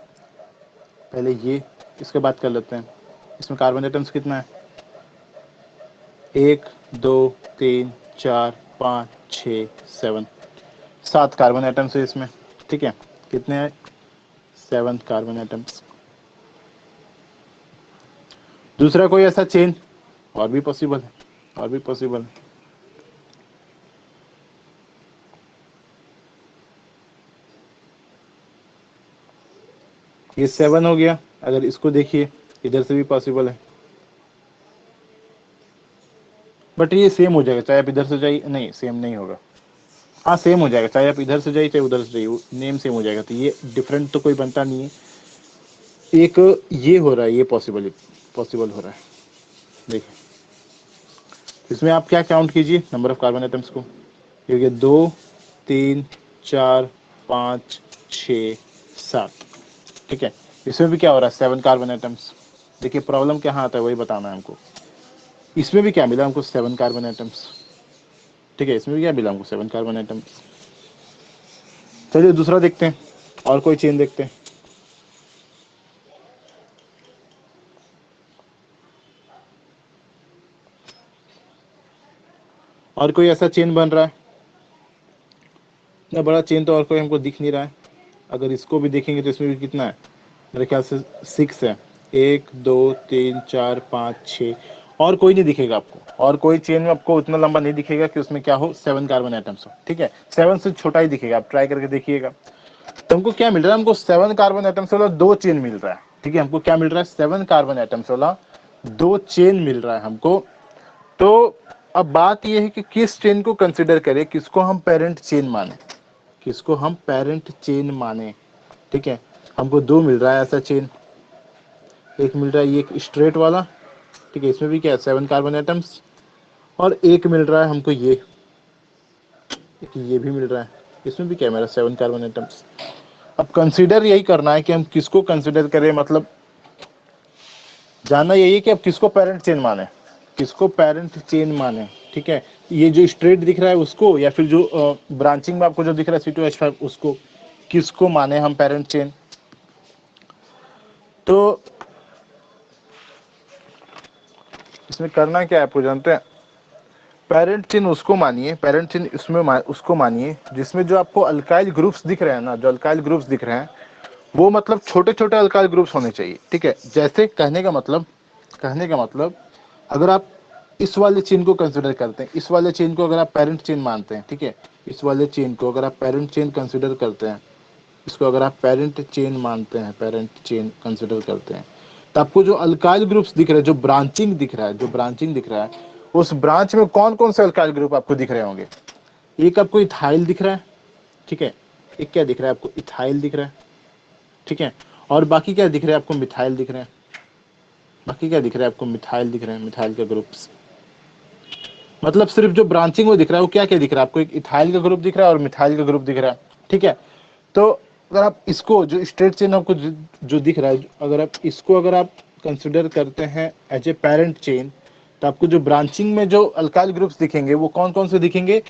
पहले, ये इसके बाद कर लेते हैं। इसमें कार्बन एटम्स कितना है, 1 2 3 4 5 6 7, 7 कार्बन एटम्स है इसमें, ठीक है। कितने हैं, 7 कार्बन एटम्स। दूसरा कोई ऐसा चेन और भी पॉसिबल है, और भी पॉसिबल है। ये 7 हो गया। अगर इसको देखिए, इधर से भी पॉसिबल है, बट ये सेम हो जाएगा, चाहे आप इधर से जाइए, नहीं सेम नहीं होगा, हाँ सेम हो जाएगा, चाहे आप इधर से जाइए चाहे उधर से जाइए, नेम सेम हो जाएगा। तो ये डिफरेंट तो कोई बनता नहीं है। एक ये हो रहा है, ये पॉसिबल हो रहा है। देखिए इसमें आप क्या काउंट कीजिए, नंबर ऑफ कार्बन एटम्स को, क्योंकि 2 3 4 5 6 7, ठीक है। इसमें भी क्या हो रहा है, 7 कार्बन एटम्स। देखिए प्रॉब्लम कहाँ आता है, वही बताना है हमको। इसमें भी क्या मिला हमको, 7 कार्बन एटम्स, ठीक है। इसमें भी क्या मिला हमको, 7 कार्बन एटम्स। चलिए दूसरा देखते हैं, और कोई चेन देखते हैं। और कोई ऐसा चेन बन रहा है, इतना बड़ा चेन तो और कोई हमको दिख नहीं रहा है। अगर इसको भी देखेंगे तो इसमें भी कितना है, मेरे ख्याल से 6 है, 1 2 3 4 5 6, और कोई नहीं दिखेगा आपको, और कोई चेन में आपको उतना लंबा नहीं दिखेगा कि उसमें क्या हो, 7 कार्बन एटम्स हो, ठीक है। 7 से छोटा ही दिखेगा, आप ट्राई करके देखिएगा। तो हमको क्या मिल रहा है, हमको 7 कार्बन एटम्स वाला 2 चेन मिल रहा है, ठीक है। हमको क्या मिल रहा है, 7 कार्बन एटम्स वाला 2 चेन मिल रहा है हमको। तो अब बात यह है कि किस चेन को कंसिडर करें, किसको हम पेरेंट चेन माने, किसको हम पेरेंट चेन माने, ठीक है। हमको 2 मिल रहा है ऐसा चेन, एक मिल रहा है ये एक स्ट्रेट वाला, ठीक है। इसमें भी क्या है, 7 कार्बन एटम्स, और एक मिल रहा है हमको ये भी मिल रहा है, इसमें भी क्या है मेरा, 7 कार्बन एटम्स। अब कंसीडर यही करना है कि हम किसको कंसीडर करें, मतलब जानना यही है कि अब किसको पेरेंट चेन माने, किसको पेरेंट चेन माने, ठीक है। ये जो स्ट्रेट दिख रहा है उसको, या फिर जो ब्रांचिंग में आपको जो दिख रहा है C2H5 उसको, किसको माने हम पेरेंट चेन। तो इसमें करना क्या है आपको जानते हैं, पेरेंट चेन उसको मानिए, पेरेंट चेन उसको मानिए जिसमें जो आपको अल्काइल ग्रुप्स दिख रहे हैं ना, जो अल्काइल ग्रुप्स दिख रहे हैं वो मतलब छोटे छोटे अल्काइल ग्रुप्स होने चाहिए, ठीक है। जैसे कहने का मतलब अगर आप इस वाले चेन को कंसिडर करते हैं, इस वाले चेन को अगर आप पेरेंट चेन मानते हैं, ठीक है, इस वाले चेन को अगर आप पेरेंट चेन कंसिडर करते हैं, इसको अगर आप पेरेंट चेन मानते हैं, पेरेंट चेन कंसिडर करते हैं, तो आपको जो अल्काइल ग्रुप्स दिख रहे हैं, जो ब्रांचिंग दिख रहा है, जो ब्रांचिंग दिख रहा है, उस ब्रांच में कौन कौन से अल्काइल ग्रुप आपको दिख रहे होंगे। एक आपको इथाइल दिख रहा है, ठीक है। एक क्या दिख रहा है आपको, इथाइल दिख रहा है, ठीक है। और बाकी क्या दिख रहा है आपको, मिथाइल दिख रहे हैं, बाकी क्या दिख रहा है आपको, मिथाइल दिख रहे हैं, मिथाइल के ग्रुप्स। मतलब सिर्फ जो ब्रांचिंग में दिख रहा है वो क्या क्या दिख रहा है आपको, एक इथाइल का ग्रुप दिख रहा है और मिथाइल का ग्रुप दिख रहा है, ठीक है। तो अगर आप इसको जो स्ट्रेट चेन आपको जो दिख रहा है, अगर आप इसको अगर आप कंसिडर करते हैं एज ए पेरेंट चेन, तो आपको जो ब्रांचिंग में जो अल्काइल ग्रुप्स दिखेंगे वो कौन कौन से दिखेंगे,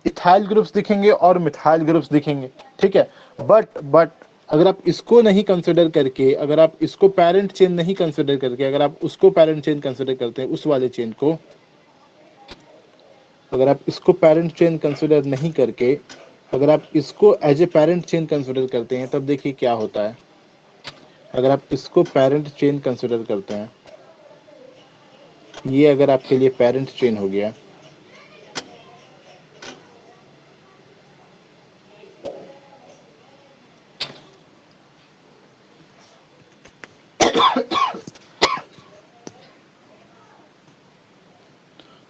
इथाइल ग्रुप्स दिखेंगे और मिथाइल ग्रुप्स दिखेंगे, ठीक है। बट अगर आप इसको नहीं कंसिडर करके, अगर आप इसको पेरेंट चेन नहीं कंसिडर करके, अगर आप उसको पेरेंट चेन कंसिडर करते हैं, उस वाले चेन को, अगर आप इसको पेरेंट चेन कंसिडर नहीं करके अगर आप इसको as a parent chain consider करते हैं, तब देखिए क्या होता है। अगर आप इसको पेरेंट चेन कंसिडर करते हैं, ये अगर आपके लिए पेरेंट चेन हो गया,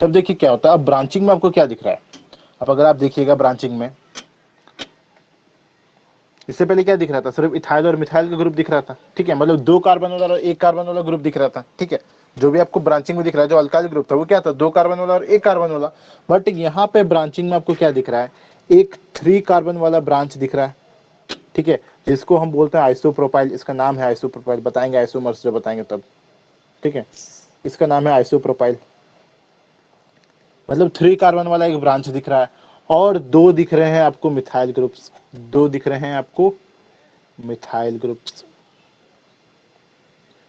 तब देखिए क्या होता है। अब ब्रांचिंग में आपको क्या दिख रहा है, अब अगर आप देखिएगा ब्रांचिंग में, इससे पहले क्या दिख रहा था, सिर्फ इथाइल और मिथाइल का ग्रुप दिख रहा था, ठीक है। मतलब 2 कार्बन वाला और 1 कार्बन वाला ग्रुप दिख रहा था, ठीक है। जो भी आपको ब्रांचिंग में दिख रहा है, जो अल्काइल ग्रुप था वो क्या था, 2 कार्बन वाला और 1 कार्बन वाला। बट यहाँ पे ब्रांचिंग में आपको क्या दिख रहा है, एक 3 कार्बन वाला ब्रांच दिख रहा है, ठीक है, जिसको हम बोलते हैं आइसोप्रोपाइल। इसका नाम है आइसोप्रोपाइल, बताएंगे आइसोमर्स जब बताएंगे तब, ठीक है। इसका नाम है आइसोप्रोपाइल, मतलब 3 कार्बन वाला एक ब्रांच दिख रहा है, और 2 दिख रहे हैं आपको मिथाइल ग्रुप्स, 2 दिख रहे हैं आपको मिथाइल ग्रुप्स।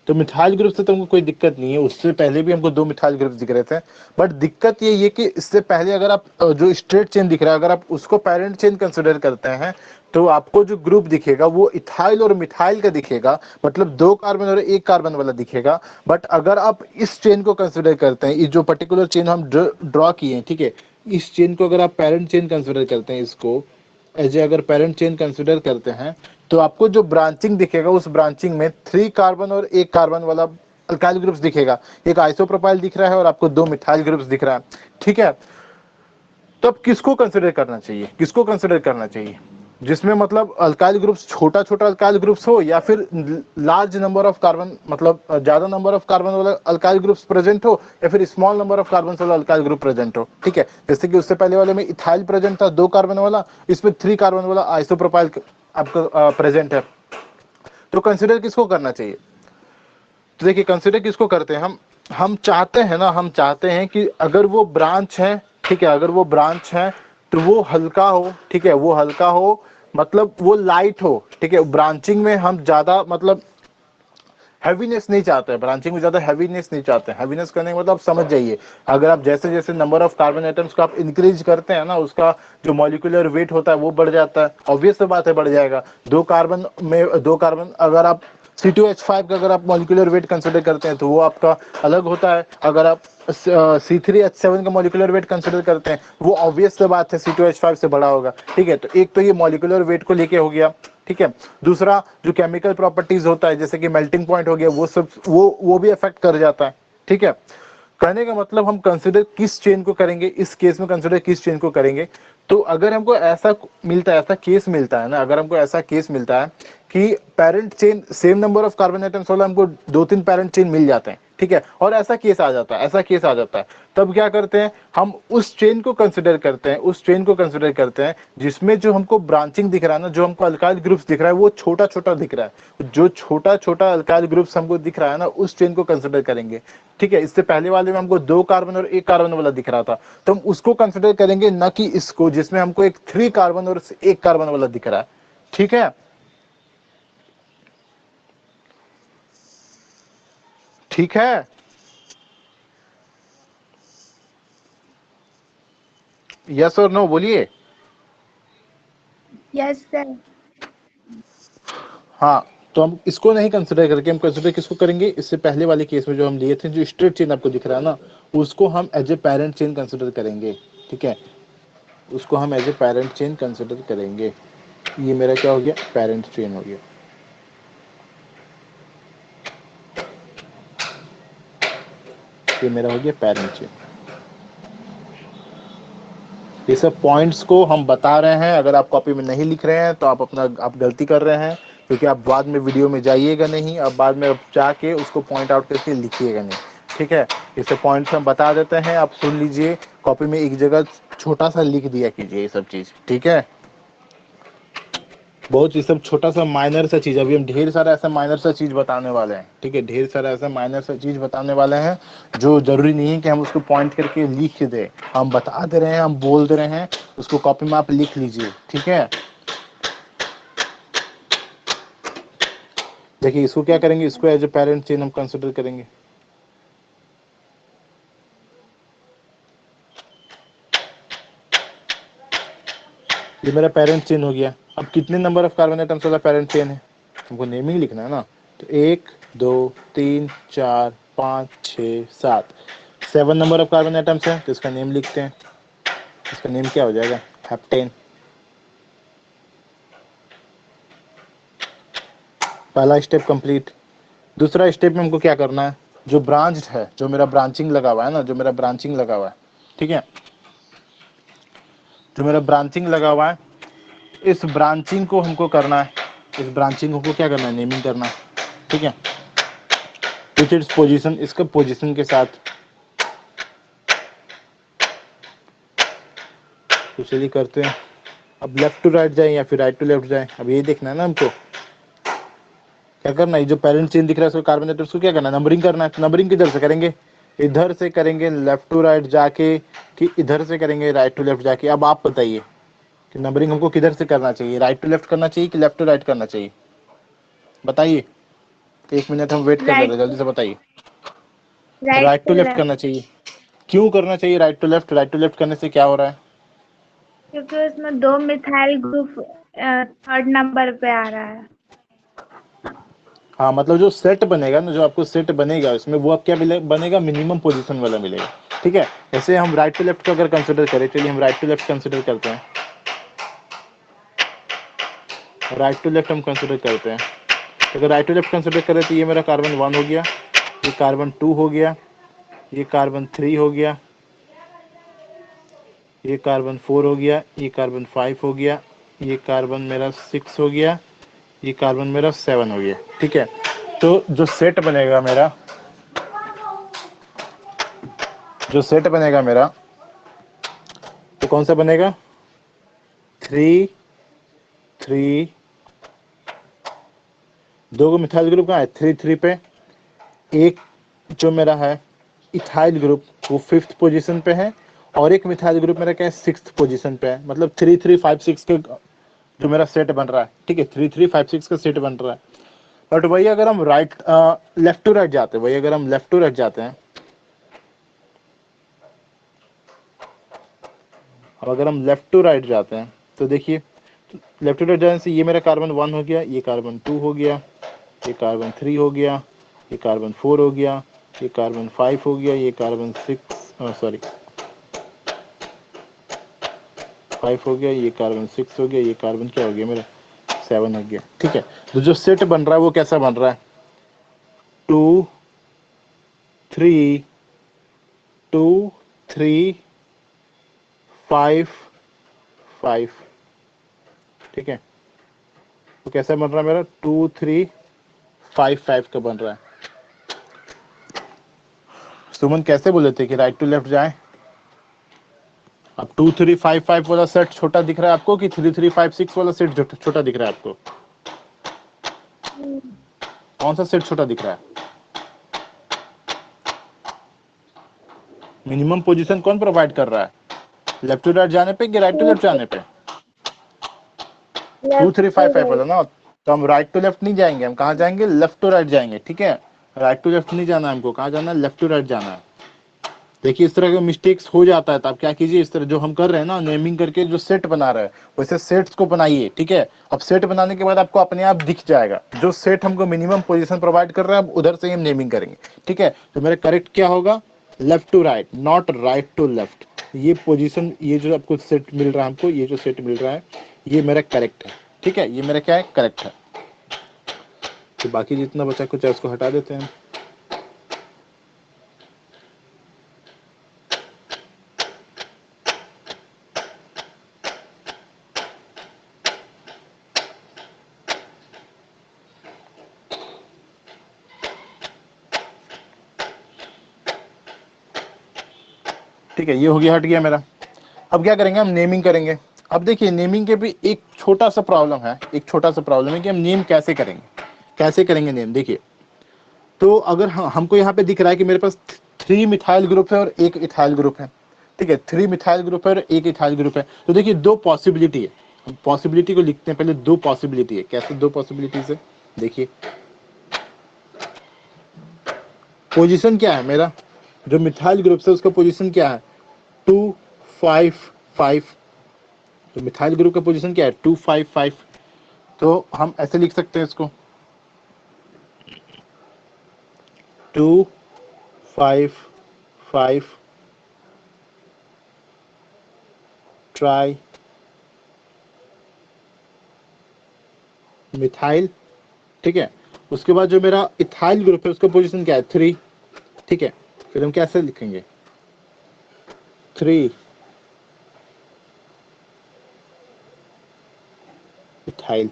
तो मिथाइल ग्रुप से तो हमको कोई दिक्कत नहीं है, उससे पहले भी हमको 2 मिथाइल ग्रुप दिख रहे थे। बट दिक्कत ये है कि इससे पहले अगर आप जो स्ट्रेट चेन दिख रहा है, अगर आप उसको पैरेंट चेन कंसिडर करते हैं तो आपको जो ग्रुप दिखेगा वो इथाइल और मिथाइल का दिखेगा, मतलब 2 कार्बन और 1 कार्बन वाला दिखेगा। बट अगर आप इस चेन को कंसिडर करते हैं, ये जो पर्टिकुलर चेन हम ड्रॉ किए हैं, ठीक है, इस चेन को अगर आप पैरेंट चेन कंसिडर करते हैं, इसको एज ए अगर पेरेंट चेन कंसिडर करते हैं, तो आपको जो ब्रांचिंग दिखेगा उस ब्रांचिंग में 3 कार्बन और 1 कार्बन वाला अल्काइल ग्रुप्स दिखेगा, एक आइसोप्रोपाइल दिख रहा है और आपको 2 मिथाइल ग्रुप्स दिख रहा है, ठीक है। तो अब किसको कंसिडर करना चाहिए, किसको कंसिडर करना चाहिए, जिसमें मतलब अल्काइल ग्रुप्स छोटा छोटा अल्काइल ग्रुप्स हो, या फिर लार्ज नंबर ऑफ कार्बन, मतलब ज्यादा नंबर ऑफ कार्बन वाला अल्काइल ग्रुप्स प्रेजेंट हो, या फिर स्मॉल नंबर ऑफ कार्बन वाला अल्काइल ग्रुप प्रेजेंट हो, ठीक है। जैसे कि उससे पहले वाले में इथाइल प्रेजेंट था 2 कार्बन वाला, इसमें 3 कार्बन वाला आइसोप्रोपाइल आपका प्रेजेंट है। तो कंसिडर किसको करना चाहिए, तो देखिए कंसिडर किसको करते हैं हम चाहते हैं ना, हम चाहते हैं कि अगर वो ब्रांच है, ठीक है, अगर वो ब्रांच है तो वो हल्का हो, ठीक है, वो हल्का हो, मतलब वो लाइट हो, ठीक है। ब्रांचिंग में हम ज्यादा मतलब हैवीनेस नहीं चाहते हैं, ब्रांचिंग में ज्यादा हैवीनेस नहीं चाहते हैं। हैवीनेस करने का मतलब आप समझ जाइए, अगर आप जैसे जैसे नंबर ऑफ कार्बन एटम्स को आप इंक्रीज करते हैं ना, उसका जो मॉलिक्यूलर वेट होता है वो बढ़ जाता है, ऑब्वियस बात है बढ़ जाएगा। 2 कार्बन में 2 कार्बन, अगर आप C2H5 का अगर आप मॉलिक्यूलर वेट कंसिडर करते हैं तो वो आपका अलग होता है। अगर आप C3H7 का मॉलिक्यूलर वेट कंसिडर करते हैं, वो ऑब्वियस बात है C2H5 से बड़ा होगा, ठीक है। तो एक तो ये मॉलिक्यूलर वेट को लेके हो गया, ठीक है। दूसरा जो केमिकल प्रॉपर्टीज होता है, जैसे कि मेल्टिंग पॉइंट हो गया, वो सब वो भी अफेक्ट कर जाता है, ठीक है। कहने का मतलब हम कंसिडर किस चेन को करेंगे, इस केस में कंसिडर किस चेन को करेंगे। तो अगर हमको ऐसा मिलता है, ऐसा केस मिलता है ना, अगर हमको ऐसा केस मिलता है कि parent chain same number of carbon atoms वाला हमको 2-3 पेरेंट चेन मिल जाते हैं, ठीक है, और ऐसा केस आ जाता है, ऐसा केस आ जाता है, तब क्या करते हैं हम उस चेन को कंसिडर करते हैं, उस चेन को कंसिडर करते हैं जिसमें जो हमको ब्रांचिंग दिख रहा है ना, जो हमको अल्काइल ग्रुप्स दिख रहा है वो छोटा छोटा दिख रहा है, जो छोटा छोटा अल्काइल ग्रुप्स हमको दिख रहा है ना, उस चेन को कंसिडर करेंगे, ठीक है। इससे पहले वाले में हमको 2 कार्बन और 1 कार्बन वाला दिख रहा था, तो हम उसको कंसिडर करेंगे, न कि इसको जिसमें हमको एक 3 कार्बन और 1 कार्बन वाला दिख रहा है, ठीक है। ठीक है, यस और नो बोलिए। Yes sir. हाँ, तो हम इसको नहीं कंसिडर करके हम कंसिडर किसको करेंगे, इससे पहले वाले केस में जो हम लिए थे, जो स्ट्रेट चेन आपको दिख रहा है ना, उसको हम as a parent chain consider करेंगे, ठीक है, उसको हम as a parent chain consider करेंगे। ये मेरा क्या हो गया, पेरेंट चेन हो गया। ये मेरा हो गया पेरेंट चेन। ये सब पॉइंट्स को हम बता रहे हैं, अगर आप कॉपी में नहीं लिख रहे हैं तो आप गलती कर रहे हैं, क्योंकि आप बाद में वीडियो में जाइएगा नहीं, अब बाद में जाके उसको पॉइंट आउट करके लिखिएगा नहीं, ठीक है। ये सब पॉइंट्स हम बता देते हैं, आप सुन लीजिए, कॉपी में एक जगह छोटा सा लिख दिया कीजिए ये सब चीज़, ठीक है। बहुत ये सब छोटा सा माइनर सा चीज, अभी हम ढेर सारा ऐसा माइनर सा चीज बताने वाले हैं, ठीक है, ढेर सारा ऐसा माइनर सा चीज बताने वाले हैं जो जरूरी नहीं है कि हम उसको पॉइंट करके लिख दे, हम बता दे रहे हैं, हम बोल दे रहे हैं, उसको कॉपी में आप लिख लीजिए, ठीक है। देखिए इसको क्या करेंगे, इसको एज ए पेरेंट चेन हम कंसिडर करेंगे। ये मेरा पेरेंट चेन हो गया। अब कितने नंबर ऑफ कार्बन एटम्स वाला पेरेंट चेन है, हमको नेमिंग लिखना है ना, तो 1 2 3 4 5 6 7, 7 नंबर ऑफ कार्बन एटम्स है, तो इसका नेम लिखते हैं। इसका नेम क्या हो जाएगा, हेप्टेन। पहला स्टेप कंप्लीट। दूसरा स्टेप में हमको क्या करना है, जो ब्रांच है, जो मेरा ब्रांचिंग लगा हुआ है ना, जो मेरा ब्रांचिंग लगा हुआ है, ठीक है, जो मेरा ब्रांचिंग लगा हुआ है, इस ब्रांचिंग को हमको करना है, इस ब्रांचिंग को क्या करना है, नेमिंग करना है, ठीक है। विच इट्स पोजीशन, इसका पोजीशन के साथ। तो चलिए करते हैं। अब लेफ्ट टू राइट जाए या फिर राइट टू लेफ्ट जाए, अब ये देखना है ना हमको। क्या करना है, जो पेरेंट चेन दिख रहा है उसको कार्बन एटम्स को क्या करना है, नंबरिंग करना है। नंबरिंग किधर से करेंगे, इधर से करेंगे लेफ्ट टू राइट जाके, कि इधर से करेंगे राइट टू लेफ्ट जाके। अब आप बताइए कि नंबरिंग हमको किधर से करना चाहिए, राइट टू लेफ्ट करना चाहिए कि लेफ्ट टू राइट करना चाहिए, बताइए। 1 मिनट हम वेट कर रहे राइट थे, जल्दी से बताइए। Right right to to left left, करना चाहिए। क्यों करना चाहिए right to left, right to left करने से क्या हो रहा है? क्योंकि उसमें 2 मिथाइल ग्रुप थर्ड नंबर पे आ रहा है। हाँ, मतलब जो सेट बनेगा ना, जो आपको सेट बनेगा उसमें, वो आप क्या बनेगा, मिनिमम पोजीशन वाला मिलेगा। ठीक है, ऐसे हम राइट टू लेफ्ट को अगर कंसिडर करें, चलिए हम राइट टू लेफ्ट कंसिडर करते हैं। राइट टू लेफ्ट हम कंसिडर करते हैं, अगर राइट टू लेफ्ट कंसिडर करें तो ये मेरा कार्बन 1 हो गया, ये कार्बन 2 हो गया, ये कार्बन 3 हो गया, ये कार्बन 4 हो गया, ये कार्बन 5 हो गया, ये कार्बन मेरा 6 हो गया, ये कार्बन मेरा 7 हो गया। ठीक है, तो जो सेट बनेगा मेरा, जो सेट बनेगा मेरा, तो कौन सा बनेगा, 3 3, दो को मिथाइल ग्रुप कहाँ है, 3 3 पे। एक जो मेरा है इथाइल ग्रुप वो 5th पोजीशन पे है, और एक मिथाइल ग्रुप मेरा क्या है 6th पोजीशन पे है। मतलब 3 3 5 6 के जो मेरा सेट बन रहा है। ठीक है, 3 3 5 6 का सेट बन रहा है। बट वही अगर हम लेफ्ट टू राइट जाते हैं, वही अगर हम लेफ्ट टू राइट जाते हैं, अब अगर हम लेफ्ट टू राइट जाते हैं तो देखिए, लेफ्ट टू राइट जाने से ये मेरा कार्बन 1 हो गया, ये कार्बन 2 हो गया, ये कार्बन 3 हो गया, ये कार्बन 4 हो गया, ये कार्बन 5 हो गया, ये कार्बन 6 सॉरी 5 हो गया, ये कार्बन 6 हो गया, ये कार्बन क्या हो गया मेरा 7 हो गया। ठीक है, तो जो सेट बन रहा है वो कैसा बन रहा है, 2 3 2 3 5 5। ठीक है, तो कैसा बन रहा है मेरा 2 3 5 5 का बन रहा है। सुमन कैसे बोले थे कि राइट टू लेफ्ट जाए, अब 2 3 5 5 वाला सेट छोटा दिख रहा है आपको कि 3 3 5 6 वाला सेट छोटा दिख रहा है आपको, कौन सा सेट छोटा दिख रहा है? मिनिमम पोजीशन कौन प्रोवाइड कर रहा है, लेफ्ट टू राइट जाने पे कि राइट टू लेफ्ट जाने पे? 2 3 5 5 वाला ना, तो हम राइट टू लेफ्ट नहीं जाएंगे, हम कहाँ जाएंगे, लेफ्ट टू राइट जाएंगे। ठीक है, राइट टू लेफ्ट नहीं जाना है हमको, कहाँ जाना है, लेफ्ट टू राइट जाना है। देखिए इस तरह के मिस्टेक्स हो जाता है, तो आप क्या कीजिए, इस तरह जो हम कर रहे हैं ना, नेमिंग करके जो सेट बना रहे हैं वैसे सेट्स को बनाइए। ठीक है, अब सेट बनाने के बाद आपको अपने आप दिख जाएगा जो सेट हमको मिनिमम पोजीशन प्रोवाइड कर रहा है, अब उधर से ही हम नेमिंग करेंगे। ठीक है, तो मेरा करेक्ट क्या होगा, left to right, not right to left. ये पोजीशन, ये जो आपको सेट मिल रहा है, हमको ये जो सेट मिल रहा है ये मेरा करेक्ट है। ठीक है, ये मेरा क्या है, करेक्ट है। तो बाकी जितना बचा कुछ है उसको हटा देते हैं। ठीक है, ये हो गया, हट गया मेरा। अब क्या करेंगे, हम नेमिंग करेंगे। अब देखिए नेमिंग के भी एक छोटा सा प्रॉब्लम है, एक छोटा सा प्रॉब्लम है कि हम नेम कैसे करेंगे, कैसे करेंगे नेम। देखिए, तो अगर हमको यहाँ पे दिख रहा है कि मेरे पास 3 मिथाइल ग्रुप है और एक इथाइल ग्रुप है। ठीक है, 3 मिथाइल ग्रुप है और एक इथाइल ग्रुप है। तो देखिए दो पॉसिबिलिटी है, हम पॉसिबिलिटी को लिखते हैं पहले। दो पॉसिबिलिटी है, कैसे दो पॉसिबिलिटी से, देखिए पोजीशन क्या है मेरा, जो मिथाइल ग्रुप है उसका पोजीशन क्या है, 2 5 5। तो मिथाइल ग्रुप का पोजीशन क्या है, 2 5 5। तो हम ऐसे लिख सकते हैं इसको, 2 5 5 ट्राई मिथाइल। ठीक है, उसके बाद जो मेरा इथाइल ग्रुप है उसका पोजीशन क्या है, 3। ठीक है, फिर हम कैसे लिखेंगे, 3 इथाइल।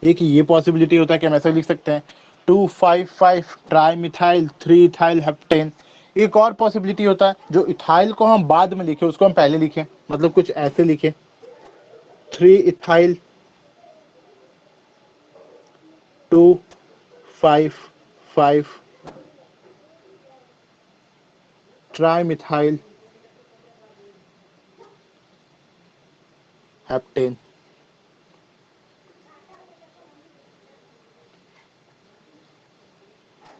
एक ये पॉसिबिलिटी होता है कि हम ऐसे लिख सकते हैं, 2,5,5 ट्राई मिथाइल 3 इथाइल हेप्टेन। एक और पॉसिबिलिटी होता है जो इथाइल को हम बाद में लिखे उसको हम पहले लिखें, मतलब कुछ ऐसे लिखें 3 इथाइल 2,5,5 ट्राई मिथाइल हेप्टेन।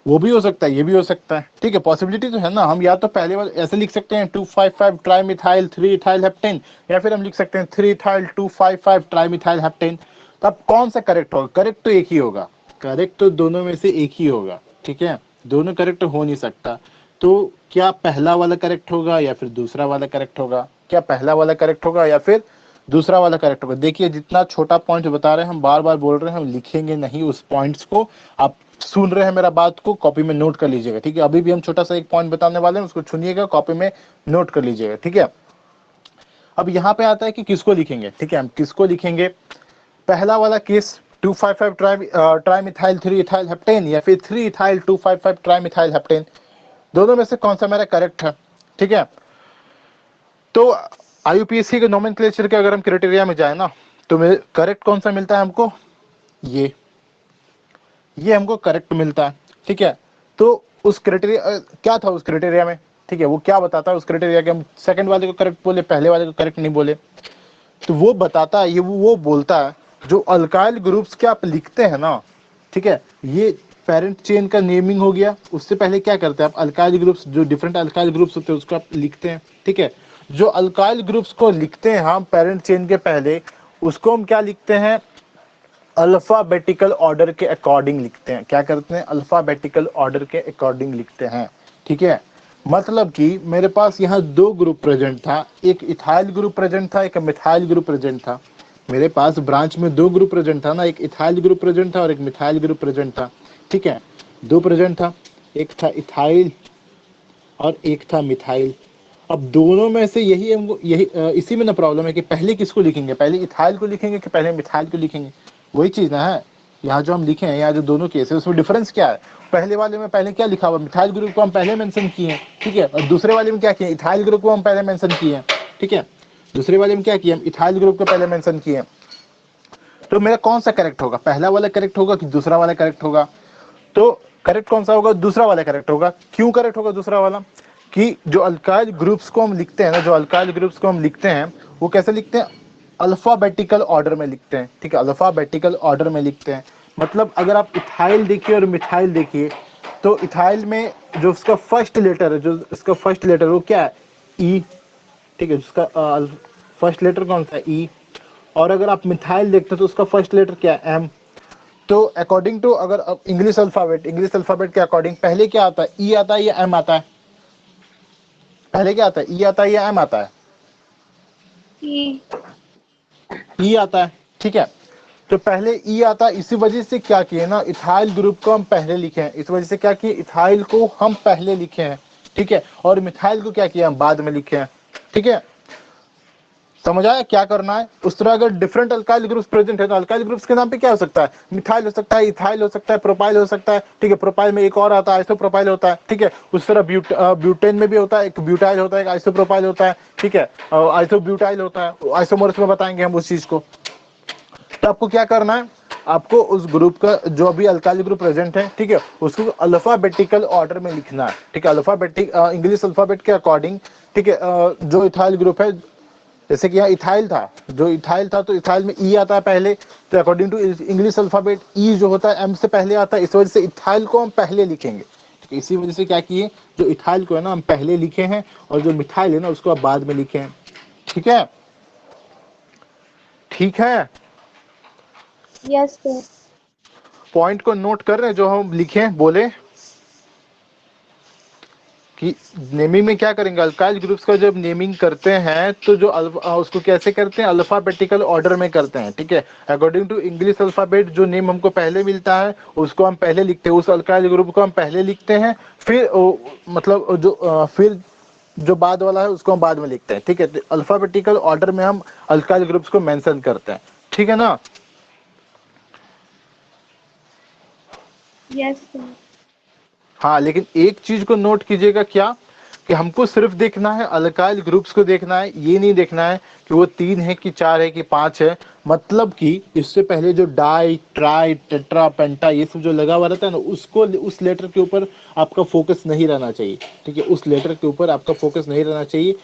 वो भी हो सकता है, ये भी हो सकता है, ठीक है, पॉसिबिलिटी तो है ना। हम या तो पहले वाले ऐसे लिख सकते हैं 2,5,5 ट्राई मिथाइल 3 इथाइल हेप्टेन, या फिर हम लिख सकते हैं 3 इथाइल 2,5,5 ट्राई मिथाइल हेप्टेन। तो अब कौन सा करेक्ट होगा? करेक्ट तो एक ही होगा, करेक्ट तो दोनों में से एक ही होगा, ठीक है, दोनों करेक्ट हो नहीं सकता। तो क्या पहला वाला करेक्ट होगा या फिर दूसरा वाला करेक्ट होगा? क्या पहला वाला करेक्ट होगा या फिर दूसरा वाला करेक्ट होगा? देखिए जितना छोटा पॉइंट बता रहे हैं, हम बार बार बोल रहे हैं, हम लिखेंगे नहीं उस पॉइंट्स को। आप सुन रहे हैं मेरा बात को, कॉपी में नोट कर लीजिएगा, ठीक है। अभी भी हम छोटा सा एक पॉइंट बताने वाले हैं, उसको सुनिएगा, कॉपी में नोट कर लीजिएगा, ठीक है। अब यहाँ पे आता है कि किसको लिखेंगे, ठीक है, हम किसको लिखेंगे। पहला वाला case 2,5,5 tri methyl 3 ethyl heptane, या फिर 3 इथाइल 2,5,5 ट्राई मिथाइल हेप्टेन, दोनों में से कौन सा मेरा करेक्ट है, ठीक है। तो आईयूपीएससी के नोमेनक्लेचर के अगर हम क्राइटेरिया में जाए ना, तो करेक्ट कौन सा मिलता है हमको? ये हमको करेक्ट मिलता है, ठीक है। तो उस क्राइटेरिया क्या था उस क्राइटेरिया में, ठीक है, वो क्या बताता है उस क्राइटेरिया के? हम सेकंड वाले को करेक्ट बोले, पहले वाले को करेक्ट नहीं बोले, तो वो बताता है, ये वो बोलता है जो अल्काइल ग्रुप्स के आप लिखते हैं ना, ठीक है, ये पेरेंट चेन का नेमिंग हो गया। उससे पहले क्या करते हैं आप? अल्काइल ग्रुप्स, जो डिफरेंट अल्काइल ग्रुप्स होते हैं उसको आप लिखते हैं, ठीक है। जो अल्काइल ग्रुप्स को लिखते हैं हम पेरेंट चेन के पहले, उसको हम क्या लिखते हैं? अल्फाबेटिकल ऑर्डर के अकॉर्डिंग लिखते हैं। क्या करते हैं? अल्फाबेटिकल ऑर्डर के अकॉर्डिंग लिखते हैं, ठीक है। मतलब कि मेरे पास यहाँ दो ग्रुप प्रेजेंट था, एक इथाइल ग्रुप प्रेजेंट था, एक मिथाइल ग्रुप प्रेजेंट था। मेरे पास ब्रांच में दो ग्रुप प्रेजेंट था ना, एक इथाइल ग्रुप प्रेजेंट था और एक मिथाइल ग्रुप प्रेजेंट था, ठीक है, दो प्रेजेंट था, एक था इथाइल और एक था मिथाइल। अब दोनों में से यही हमको इसी में ना प्रॉब्लम है कि पहले किसको लिखेंगे, पहले इथाइल को लिखेंगे कि पहले मिथाइल को लिखेंगे? वही चीज ना है। यहाँ जो हम लिखे हैं, यहाँ जो दोनों केस है उसमें डिफरेंस क्या है? पहले वाले में पहले क्या लिखा हुआ? मिथाइल ग्रुप को हम पहले मेंशन किए हैं, ठीक है, और दूसरे वाले में क्या किए? इथाइल ग्रुप को हम पहले मेंशन किए हैं, ठीक है, दूसरे वाले में क्या किया? हम इथाइल ग्रुप को पहले मेंशन किए हैं। तो मेरा कौन सा करेक्ट होगा? पहला वाला करेक्ट होगा कि दूसरा वाला करेक्ट होगा? तो करेक्ट कौन सा होगा? दूसरा वाला करेक्ट होगा। क्यों करेक्ट होगा दूसरा वाला? कि जो अल्काइल ग्रुप्स को हम लिखते हैं ना, जो अल्काइल ग्रुप्स को हम लिखते हैं, वो कैसे लिखते हैं? अल्फाबेटिकल ऑर्डर में लिखते हैं, ठीक है, अल्फाबेटिकल ऑर्डर में लिखते हैं। मतलब अगर आप इथाइल देखिए और मिथाइल देखिए, तो इथाइल में जो उसका फर्स्ट लेटर है, जो इसका फर्स्ट लेटर वो क्या है? ई, ठीक है, जिसका फर्स्ट लेटर कौन सा है? ई। और अगर आप मिथाइल देखते हो तो उसका फर्स्ट लेटर क्या है? एम। तो अकॉर्डिंग टू, अगर इंग्लिश अल्फाबेट के अकॉर्डिंग पहले क्या आता है? ई आता है या एम आता है? पहले क्या आता है? ई आता है या एम आता है? ई। ई आता है, ठीक है। तो पहले ई आता है, इसी वजह से क्या किए ना, इथाइल ग्रुप को हम पहले लिखे हैं, इस वजह से क्या किए? इथाइल को हम पहले लिखे हैं, ठीक है, और मिथाइल को क्या किया? हम बाद में लिखे हैं, ठीक है। समझ आया क्या करना है? उस तरह अगर डिफरेंट अल्काइल ग्रुप्स प्रेजेंट है तो अल्काइल ग्रुप्स के नाम पे क्या हो सकता है? मिथाइल हो सकता है, इथाइल हो सकता है, प्रोपाइल हो सकता है, ठीक है, प्रोपाइल में एक और आता है, आइसोप्रोपाइल होता है, ठीक है। उस तरह ब्यूटेन में भी होता है, एक ब्यूटाइल होता है, एक आइसोप्रोपाइल होता है, ठीक है, और आइसोब्यूटाइल होता है, आइसोमर्स में बताएंगे हम उस चीज को। तो आपको क्या करना है? आपको उस ग्रुप का जो भी अल्काइल ग्रुप प्रेजेंट है, ठीक है, उसको अल्फाबेटिकल ऑर्डर में लिखना है, ठीक है, अल्फाबेटिक इंग्लिश अल्फाबेट के अकॉर्डिंग, ठीक है। जो इथाइल ग्रुप है, जैसे कि यहाँ इथाइल था, जो इथाइल था तो इथाइल में ई आता है पहले, तो अकॉर्डिंग टू इंग्लिश अल्फाबेट ई जो होता है एम से पहले आता है, इस वजह से इथाइल को हम पहले लिखेंगे, ठीक है। इसी वजह से क्या किए, जो इथाइल को है ना हम पहले लिखे हैं, और जो मिथाइल है ना उसको आप बाद में लिखे हैं, ठीक है, ठीक है। Yes sir. पॉइंट को नोट कर रहे हैं जो हम लिखे बोले कि नेमिंग में क्या करेंगे? अल्काइल ग्रुप्स का जब नेमिंग करते हैं तो जो उसको कैसे करते हैं? अल्फाबेटिकल ऑर्डर में करते हैं, ठीक है, अकॉर्डिंग टू इंग्लिश अल्फाबेट। जो नेम हमको पहले मिलता है उसको हम पहले लिखते हैं, उस अल्काइल ग्रुप को हम पहले लिखते हैं, फिर मतलब फिर जो बाद वाला है उसको हम बाद में लिखते हैं, ठीक है। अल्फाबेटिकल ऑर्डर में हम अल्काइल ग्रुप्स को मेंशन करते हैं, ठीक है ना। Yes sir. हाँ, लेकिन एक चीज को नोट कीजिएगा, क्या कि हमको सिर्फ देखना है अल्काइल ग्रुप्स को देखना है, ये नहीं देखना है कि वो 3 है कि 4 है कि 5 है। मतलब कि इससे पहले जो डाई ट्राई टेट्रा पेंटा ये सब जो लगा हुआ रहता है ना, उसको उस लेटर के ऊपर आपका फोकस नहीं रहना चाहिए। ठीक है, उस लेटर के ऊपर आपका फोकस नहीं रहना चाहिए,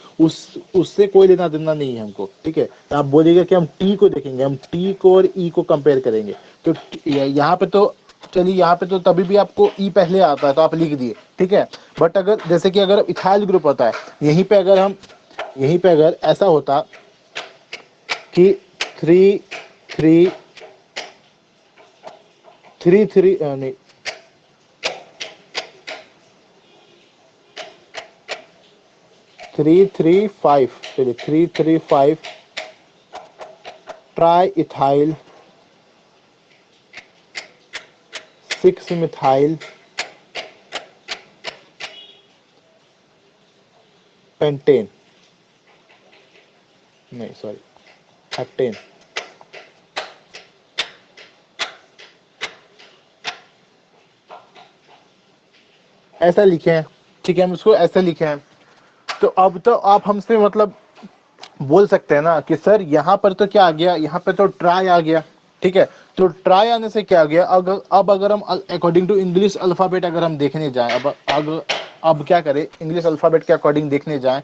उससे कोई लेना देना नहीं है हमको। ठीक है, तो आप बोलिएगा कि हम टी को देखेंगे, हम टी को और ई को कंपेयर करेंगे। तो यहाँ पे तो चलिए, यहाँ पे तो तभी भी आपको ई पहले आता है तो आप लिख दिए, ठीक है। बट अगर जैसे कि अगर इथाइल ग्रुप होता है, यहीं पे अगर ऐसा होता कि थ्री थ्री थ्री थ्री नहीं, 335, चलिए 335 ट्राई इथाइल 6 मिथाइल पेंटेन, नहीं सॉरी हेप्टेन, ऐसा लिखे हैं। ठीक है, हम इसको ऐसे लिखे हैं। तो अब तो आप हमसे मतलब बोल सकते हैं ना कि सर यहाँ पर तो क्या आ गया, यहाँ पे तो ट्राई आ गया। ठीक है, तो ट्राई आने से क्या आ गया, अब अगर हम अकॉर्डिंग टू इंग्लिश अल्फाबेट अगर हम देखने जाएं, अब क्या करें, इंग्लिश अल्फाबेट के अकॉर्डिंग देखने जाएं,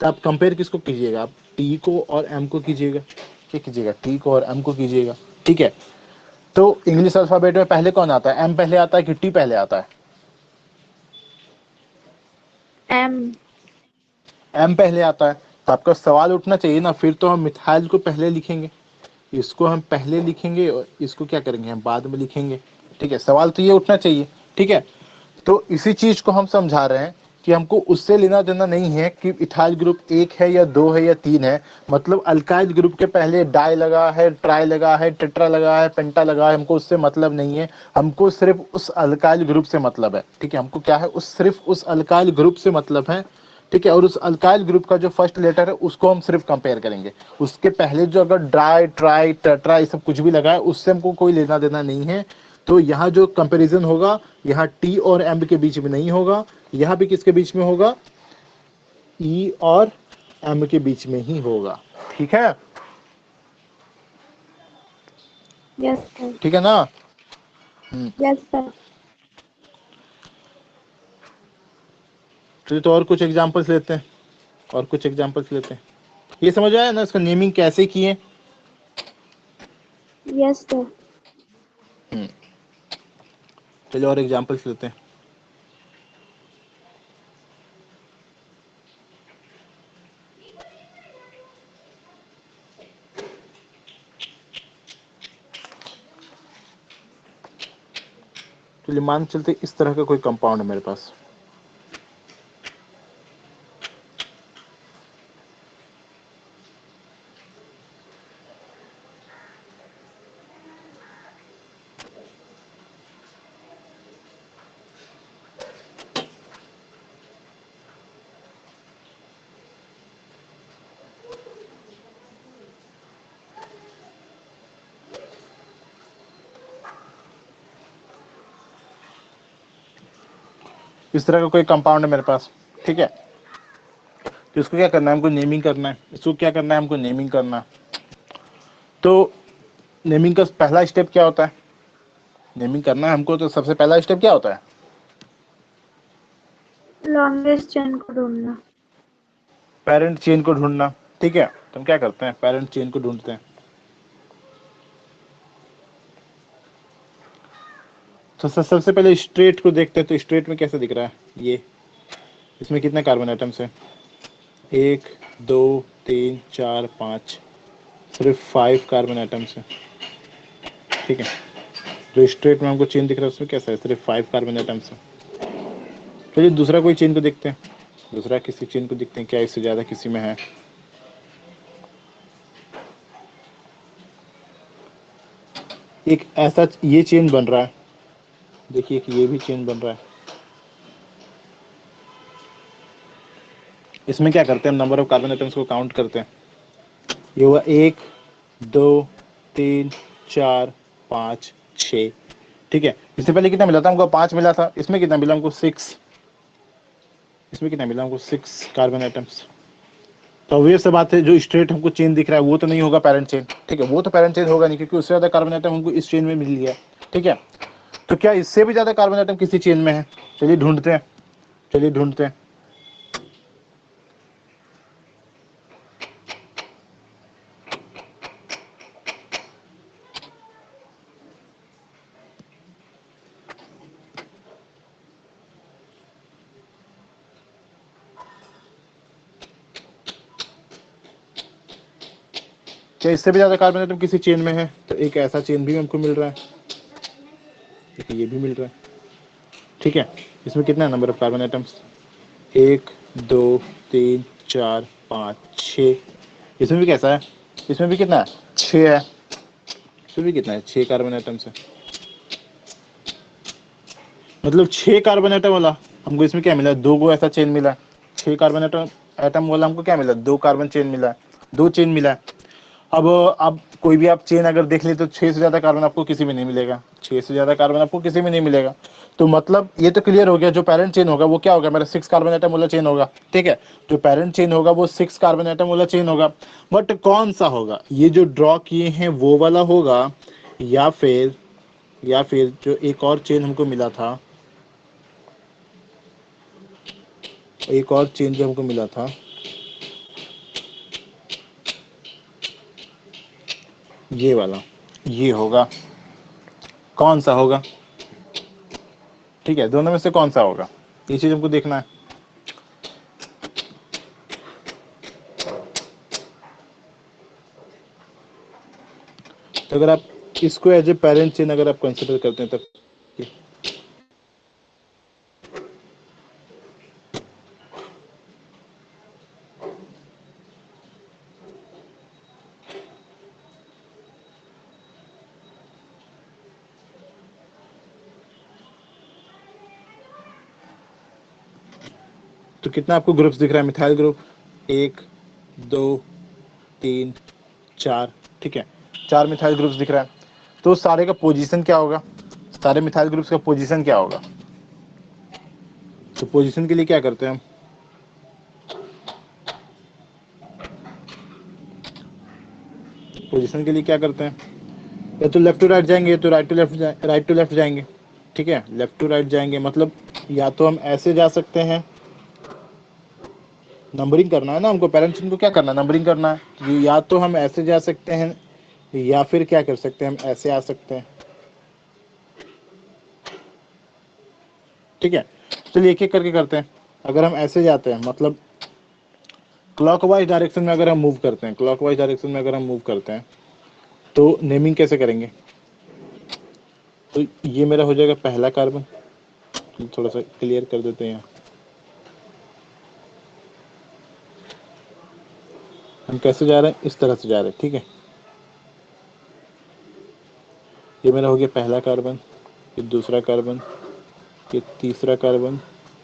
तो आप कंपेयर किसको कीजिएगा, आप टी को और एम को कीजिएगा। क्या कीजिएगा, टी को और एम को कीजिएगा। ठीक है, तो इंग्लिश अल्फाबेट में पहले कौन आता है, एम पहले आता है कि टी पहले आता है? एम। एम पहले आता है। तो आपका सवाल उठना चाहिए ना, फिर तो हम मिथाइल को पहले लिखेंगे, इसको हम पहले लिखेंगे और इसको क्या करेंगे, हम बाद में लिखेंगे। ठीक है, सवाल तो ये उठना चाहिए। ठीक है, तो इसी चीज को हम समझा रहे हैं कि हमको उससे लेना देना नहीं है कि इथाइल ग्रुप 1 है या 2 है या 3 है। मतलब अल्काइल ग्रुप के पहले डाई लगा है, ट्राई लगा है, टेट्रा लगा है, पेंटा लगा है, हमको उससे मतलब नहीं है। हमको सिर्फ उस अल्काइल ग्रुप से मतलब है। ठीक है, हमको क्या है, उस सिर्फ उस अल्काइल ग्रुप से मतलब है। ठीक है, और उस अल्काइल ग्रुप का जो फर्स्ट लेटर है उसको हम सिर्फ कंपेयर करेंगे। उसके पहले जो अगर ड्राई ट्राई टेट्रा ये सब कुछ भी लगा है उससे हमको कोई लेना देना नहीं है। तो यहाँ जो कंपैरिजन होगा, यहाँ टी और एम के बीच में नहीं होगा, यहाँ भी किसके बीच में होगा, ई और एम के बीच में ही होगा। ठीक है, यस सर। ठीक है ना। Yes sir. चलिए, तो और कुछ एग्जांपल्स लेते हैं, और कुछ एग्जांपल्स लेते हैं। ये समझ आया ना इसका नेमिंग कैसे किए? Yes sir. चलिए और एग्जांपल्स लेते हैं। चलिए मान चलते इस तरह का कोई कंपाउंड है मेरे पास। इस तरह का कोई कंपाउंड है मेरे पास। ठीक है, तो इसको क्या करना है, हमको नेमिंग करना है। इसको क्या करना है, हमको नेमिंग करना है। तो नेमिंग का पहला स्टेप क्या होता है, नेमिंग करना है हमको, तो सबसे पहला स्टेप क्या होता है, लॉन्गेस्ट चेन को ढूंढना। पेरेंट चेन को ढूंढना। ठीक है, तो हम क्या करते हैं, पेरेंट चेन को ढूंढते हैं। तो सबसे पहले स्ट्रेट को देखते हैं। तो स्ट्रेट में कैसे दिख रहा है, ये इसमें कितने कार्बन आइटम्स हैं, 1 2 3 4 5, सिर्फ 5 कार्बन आइटम्स हैं। ठीक है, जो स्ट्रेट में हमको चेन दिख रहा है उसमें कैसा है, सिर्फ 5 कार्बन आइटम्स हैं। चलिए दूसरा कोई चेन को देखते हैं, दूसरा किसी चेन को देखते हैं, क्या इससे ज़्यादा किसी में है। एक ऐसा ये चेन बन रहा है, देखिए कि ये भी चेन बन रहा है। इसमें क्या करते हैं, हम नंबर ऑफ कार्बन आइटम्स को काउंट करते हैं। ये हुआ 1 2 3 4 5 6, ठीक है। इससे पहले कितना मिला था हमको? 5 मिला था। इसमें कितना मिला हमको? 6। इसमें कितना मिला हमको? 6 कार्बन एटम्स। तो ऑब्वियस सी बात है, जो स्ट्रेट हमको चेन दिख रहा है वो तो नहीं होगा पैरेंट चेन, ठीक है, वो तो पैरेंट चेन होगा नहीं, क्योंकि उससे ज्यादा कार्बन एटम हमको इस चेन में मिल लिया, ठीक है। तो क्या इससे भी ज्यादा कार्बन एटम किसी चेन में है? चलिए ढूंढते हैं, चलिए ढूंढते हैं। क्या इससे भी ज्यादा कार्बन एटम किसी चेन में है? तो एक ऐसा चेन भी हमको मिल रहा है, एक ये भी मिल रहा है, ठीक है। इसमें कितना है नंबर ऑफ कार्बन एटम्स? 1 2 3 4 5 6। इसमें भी कैसा है? इसमें भी कितना है? 6 है। इसमें भी कितना है? 6 कार्बन एटम्स है। मतलब 6 कार्बन एटम वाला हमको इसमें क्या मिला? 2 गो ऐसा चेन मिला। 6 कार्बन एटम एटम वाला हमको क्या मिला? 2 कार्बन चेन मिला है, 2 चेन मिला है। अब कोई भी आप चेन अगर देख ले तो 6 से ज्यादा कार्बन आपको किसी में नहीं मिलेगा, 6 से ज्यादा कार्बन आपको किसी में नहीं मिलेगा। तो मतलब ये तो क्लियर हो गया, जो पैरेंट चेन होगा वो क्या होगा? मेरा 6 कार्बन एटम वाला चेन होगा, ठीक है। जो पैरेंट चेन होगा वो 6 कार्बन एटम वाला चेन होगा। बट कौन सा होगा? ये जो ड्रॉ किए हैं वो वाला होगा, या फिर जो एक और चेन हमको मिला था, एक और चेन जो हमको मिला था, ये वाला, ये होगा। कौन सा होगा? ठीक है, दोनों में से कौन सा होगा, ये चीज हमको देखना है। तो अगर आप इसको एज ए पेरेंट चेन अगर आप कंसिडर करते हैं तब तो कितना आपको ग्रुप्स दिख रहा है? मिथाइल ग्रुप 1 2 3 4, ठीक है, 4 मिथाइल ग्रुप्स दिख रहा है। तो सारे का पोजीशन क्या होगा? सारे मिथाइल ग्रुप्स का पोजीशन क्या होगा? तो पोजीशन के लिए क्या करते हैं हम? पोजीशन के लिए क्या करते हैं? या तो लेफ्ट टू राइट जाएंगे, या तो राइट टू लेफ्ट जाएंगे, ठीक है। लेफ्ट टू राइट जाएंगे मतलब या तो हम ऐसे जा सकते हैं, नंबरिंग करना है ना हमको, पेरेंट्स को क्या करना है? नंबरिंग करना है। या तो हम ऐसे जा सकते हैं, या फिर क्या कर सकते हैं? हम ऐसे आ सकते हैं, ठीक है। चलिए एक एक करके करते हैं। अगर हम ऐसे जाते हैं मतलब क्लॉकवाइज डायरेक्शन में अगर हम मूव करते हैं, क्लॉकवाइज डायरेक्शन में अगर हम मूव करते हैं तो नेमिंग कैसे करेंगे? तो ये मेरा हो जाएगा पहला कार्बन, थोड़ा सा क्लियर कर देते हैं। हम कैसे जा रहे हैं? इस तरह से जा रहे हैं, ठीक है। ये मेरा हो गया पहला कार्बन, ये दूसरा कार्बन, ये तीसरा कार्बन,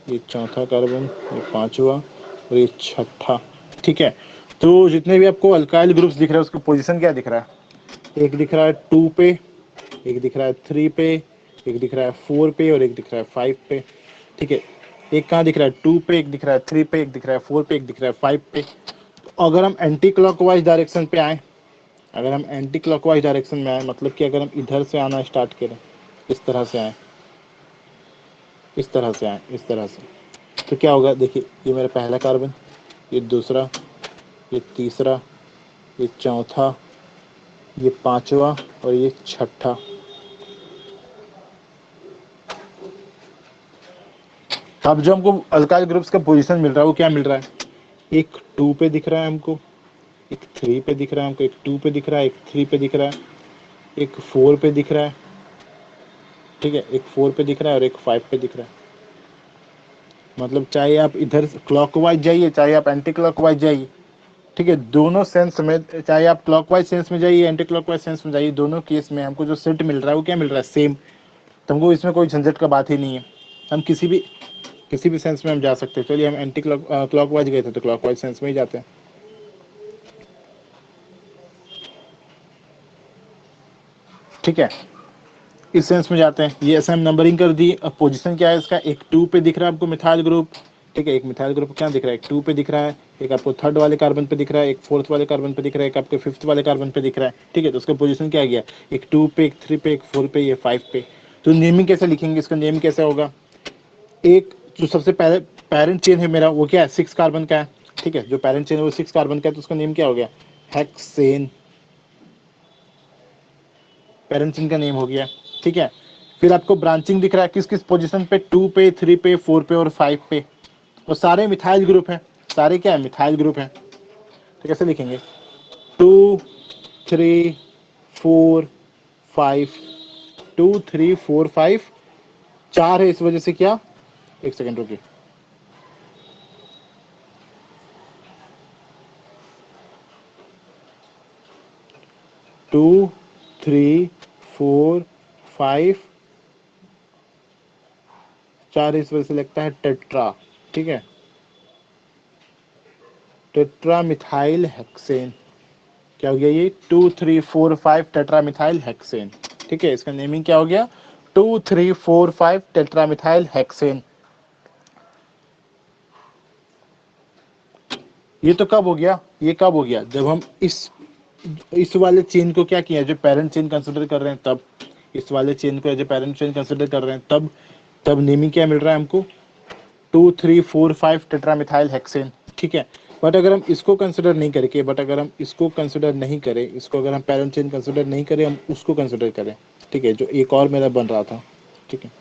ये चौथा कार्बन, ये पांचवा और ये छठा, ठीक है। तो जितने भी आपको अल्काइल ग्रुप्स दिख रहे हैं उसका पोजीशन क्या दिख रहा है? एक दिख रहा है 2 पे, एक दिख रहा है 3 पे, एक दिख रहा है 4 पे और एक दिख रहा है 5 पे, ठीक है। एक कहाँ दिख रहा है? 2 पे, एक दिख रहा है 3 पे, एक दिख रहा है 4 पे, एक दिख रहा है 5 पे। तो अगर हम एंटी क्लॉकवाइज डायरेक्शन पे आए, अगर हम एंटी क्लॉकवाइज डायरेक्शन में आए मतलब कि अगर हम इधर से आना स्टार्ट करें, इस तरह से आए, इस तरह से आए, इस तरह से, तो क्या होगा? देखिए ये मेरा पहला कार्बन, ये दूसरा, ये तीसरा, ये चौथा, ये पांचवा और ये छठा। अब जो हमको अल्काइल ग्रुप्स का पोजीशन मिल रहा है वो क्या मिल रहा है? एक 2 पे दिख रहा है हमको, एक 3 पे दिख रहा है हमको, एक 2 पे दिख रहा है, एक 3 पे दिख रहा है, एक 4 पे दिख रहा है, ठीक है, एक 4 पे दिख रहा है और एक 5 पे दिख रहा है। मतलब चाहे आप इधर क्लॉकवाइज जाइए, चाहे आप एंटी क्लॉकवाइज जाइए, ठीक है, दोनों सेंस में, चाहे आप क्लॉकवाइज सेंस में जाइए, एंटी क्लॉकवाइज सेंस में जाइए, दोनों केस में हमको जो सेट मिल रहा है वो क्या मिल रहा है? सेम। तो हमको इसमें कोई झंझट का बात ही नहीं है, हम किसी भी सेंस में हम जा सकते हैं। चलिए हम एंटी क्लॉकवाइज गए थे तो क्लॉकवाइज सेंस में ही जाते हैं, ठीक है। इस सेंस में जाते हैं। ये ऐसे हम नंबरिंग कर दी। अब पोजीशन क्या है इसका, एक 2 पे दिख रहा है आपको मिथाइल ग्रुप, ठीक है, एक मिथाइल ग्रुप क्या दिख रहा है, एक 2 पे दिख रहा है, एक आपको थर्ड वाले कार्बन पे दिख रहा है, एक फोर्थ वाले कार्बन पे दिख रहा है, एक आपके फिफ्थ वाले कार्बन पे दिख रहा है, ठीक है। तो उसका पोजीशन क्या आ गया, एक 2 पे, एक 3 पे, एक 4 पे, ये 5 पे। तो नेमिंग कैसे लिखेंगे, इसका नेम कैसे होगा, एक जो सबसे पहले पेरेंट चेन है मेरा वो क्या है, 6 कार्बन का है, ठीक है, जो पेरेंट चेन है वो 6 कार्बन का है, तो उसका नेम क्या हो गया, हेक्सेन, पेरेंट चेन का नेम हो गया, ठीक है। फिर आपको ब्रांचिंग दिख रहा है किस किस पोजीशन पे, 2 पे, 3 पे, 4 पे और 5 पे, और सारे मिथाइल ग्रुप हैं, सारे क्या है, मिथाइल ग्रुप हैं। तो कैसे लिखेंगे, 2 3 4 5, 2 3 4 5, 4 है इस वजह से क्या, एक सेकंड रुकिए, 2 3 4 5, 4 इस वजह से लगता है टेट्रा, ठीक है, टेट्रा मिथाइल हेक्सेन, क्या हो गया ये, 2 3 4 5 टेट्रा मिथाइल हेक्सेन, ठीक है। इसका नेमिंग क्या हो गया, 2 3 4 5 टेट्रा मिथाइल हेक्सेन। ये तो कब हो गया, ये कब हो गया, जब हम इस वाले चेन को क्या किया, जो पेरेंट चेन कंसिडर कर रहे हैं तब, इस वाले चेन को जो पेरेंट चेन कंसिडर कर रहे हैं तब, तब नेमिंग क्या मिल रहा है हमको, 2 3 4 5 टेट्रामिथाइल हेक्सेन, ठीक है। बट अगर हम इसको कंसिडर नहीं करके, बट अगर हम इसको कंसिडर नहीं करें, इसको अगर हम पेरेंट चेन कंसिडर नहीं करें, हम उसको कंसिडर करें, ठीक है, जो एक और मेरा बन रहा था, ठीक है।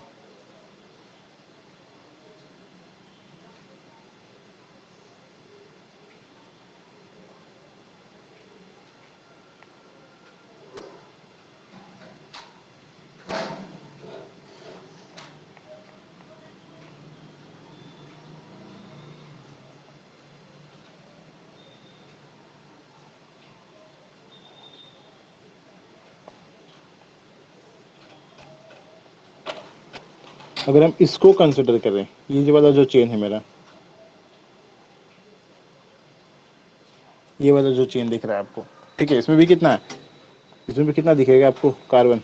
अगर हम इसको कंसिडर करें, ये जो वाला जो चेन है मेरा, ये वाला जो चेन दिख रहा है आपको, ठीक है, इसमें भी कितना है, इसमें भी कितना दिखेगा आपको कार्बन,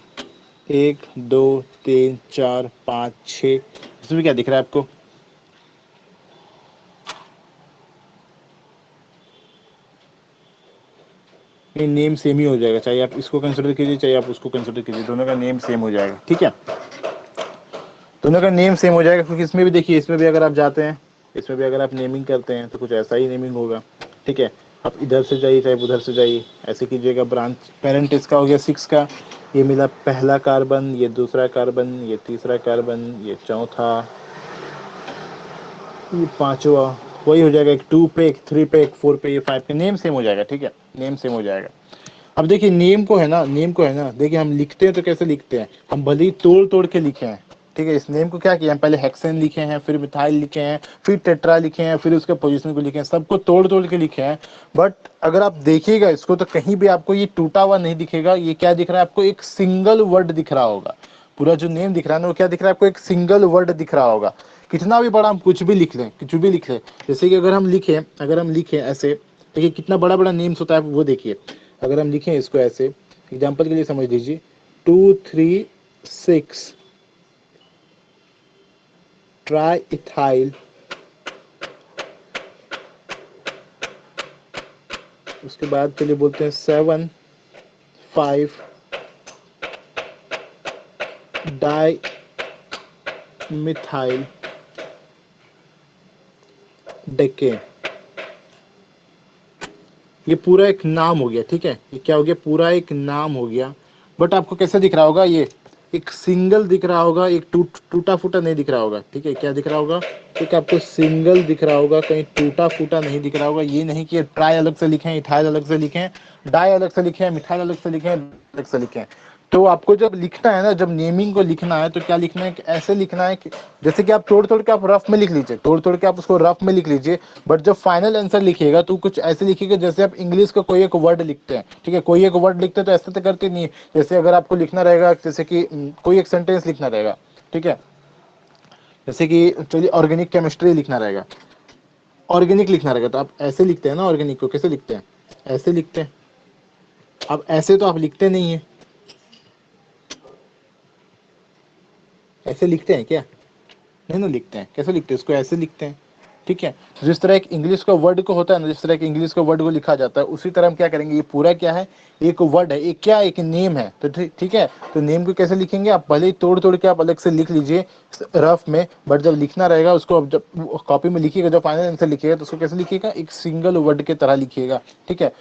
1 2 3 4 5 6, इसमें भी क्या दिख रहा है आपको, ये नेम सेम ही हो जाएगा, चाहे आप इसको कंसिडर कीजिए चाहे आप उसको कंसिडर कीजिए, दोनों का नेम सेम हो जाएगा, ठीक है, दोनों का नेम सेम हो जाएगा। क्योंकि इसमें भी देखिए, इसमें भी अगर आप जाते हैं, इसमें भी अगर आप नेमिंग करते हैं तो कुछ ऐसा ही नेमिंग होगा, ठीक है। आप इधर से जाइए चाहे उधर से जाइए, ऐसे कीजिएगा। ब्रांच पेरेंट इसका हो गया 6 का, ये मिला पहला कार्बन, ये दूसरा कार्बन, ये तीसरा कार्बन, ये चौथा, ये पांचवा, वही हो जाएगा, एक 2 पे, एक 3 पे, एक 4 पे, ये 5 पे, नेम सेम हो जाएगा, ठीक है, नेम सेम हो जाएगा। अब देखिए नेम को है ना, नेम को है ना, देखिए हम लिखते हैं तो कैसे लिखते हैं, हम भले ही तोड़ तोड़ के लिखे हैं, ठीक है। इस नेम को क्या किया, हम पहले हेक्सेन लिखे हैं, फिर मिथाइल लिखे हैं, फिर टेट्रा लिखे हैं, फिर उसके पोजीशन को लिखे हैं, सबको तोड़ तोड़ के लिखे हैं। बट अगर आप देखिएगा इसको तो कहीं भी आपको ये टूटा हुआ नहीं दिखेगा। ये क्या दिख रहा है आपको, एक सिंगल वर्ड दिख रहा होगा। पूरा जो नेम दिख रहा है ना, वो क्या दिख रहा है आपको, एक सिंगल वर्ड दिख रहा होगा। कितना भी बड़ा हम कुछ भी लिख लें, कुछ भी लिख लें, जैसे कि अगर हम लिखें ऐसे, देखिए कितना बड़ा बड़ा नेम्स होता है, वो देखिए। अगर हम लिखें इसको ऐसे, एग्जाम्पल के लिए समझ लीजिए, 2 3 6 ट्राई इथाइल, उसके बाद चलिए बोलते हैं 7 5 डाई मिथाइल डेके, ये पूरा एक नाम हो गया, ठीक है। ये क्या हो गया, पूरा एक नाम हो गया। बट आपको कैसे दिख रहा होगा, ये एक सिंगल दिख रहा होगा, एक टूटा फूटा नहीं दिख रहा होगा, ठीक है। क्या दिख रहा होगा, एक आपको सिंगल दिख रहा होगा, कहीं टूटा फूटा नहीं दिख रहा होगा। ये नहीं कि ट्राई अलग से लिखें, इथाइल अलग से लिखें, डाई अलग से लिखें, मिथाइल अलग से लिखें, अलग से लिखें। तो आपको जब लिखना है ना, जब नेमिंग को लिखना है तो क्या लिखना है, कि ऐसे लिखना है कि जैसे कि आप तोड़ तोड़ के आप रफ में लिख लीजिए, तोड़ तोड़ के आप उसको रफ में लिख लीजिए। बट जब फाइनल आंसर लिखिएगा तो कुछ ऐसे लिखिएगा जैसे आप इंग्लिश का कोई एक वर्ड लिखते हैं, ठीक है। कोई एक वर्ड लिखते हैं तो ऐसे तो करते नहीं है। जैसे अगर आपको लिखना रहेगा, जैसे कि कोई एक सेंटेंस लिखना रहेगा, ठीक है, जैसे कि चलिए ऑर्गेनिक केमिस्ट्री लिखना रहेगा, ऑर्गेनिक लिखना रहेगा, तो आप ऐसे लिखते हैं ना। ऑर्गेनिक को कैसे लिखते हैं, ऐसे लिखते हैं। अब ऐसे तो आप लिखते नहीं है, ऐसे लिखते हैं क्या? नहीं ना लिखते हैं। कैसे लिखते हैं इसको? ऐसे लिखते हैं, ठीक है। जिस तरह एक इंग्लिश का वर्ड को होता है ना, जिस तरह एक इंग्लिश का वर्ड को लिखा जाता है, उसी तरह हम क्या करेंगे, ये पूरा क्या है, एक वर्ड है, एक क्या, एक नेम है। तो ठीक है, तो नेम को कैसे लिखेंगे, आप भले ही तोड़ तोड़ के आप अलग से लिख लीजिए रफ में, बट जब लिखना रहेगा उसको, अब जब कॉपी में लिखिएगा, जब फाइनल आंसर लिखिएगा तो उसको कैसे लिखिएगा, एक सिंगल वर्ड के तरह लिखिएगा, ठीक है।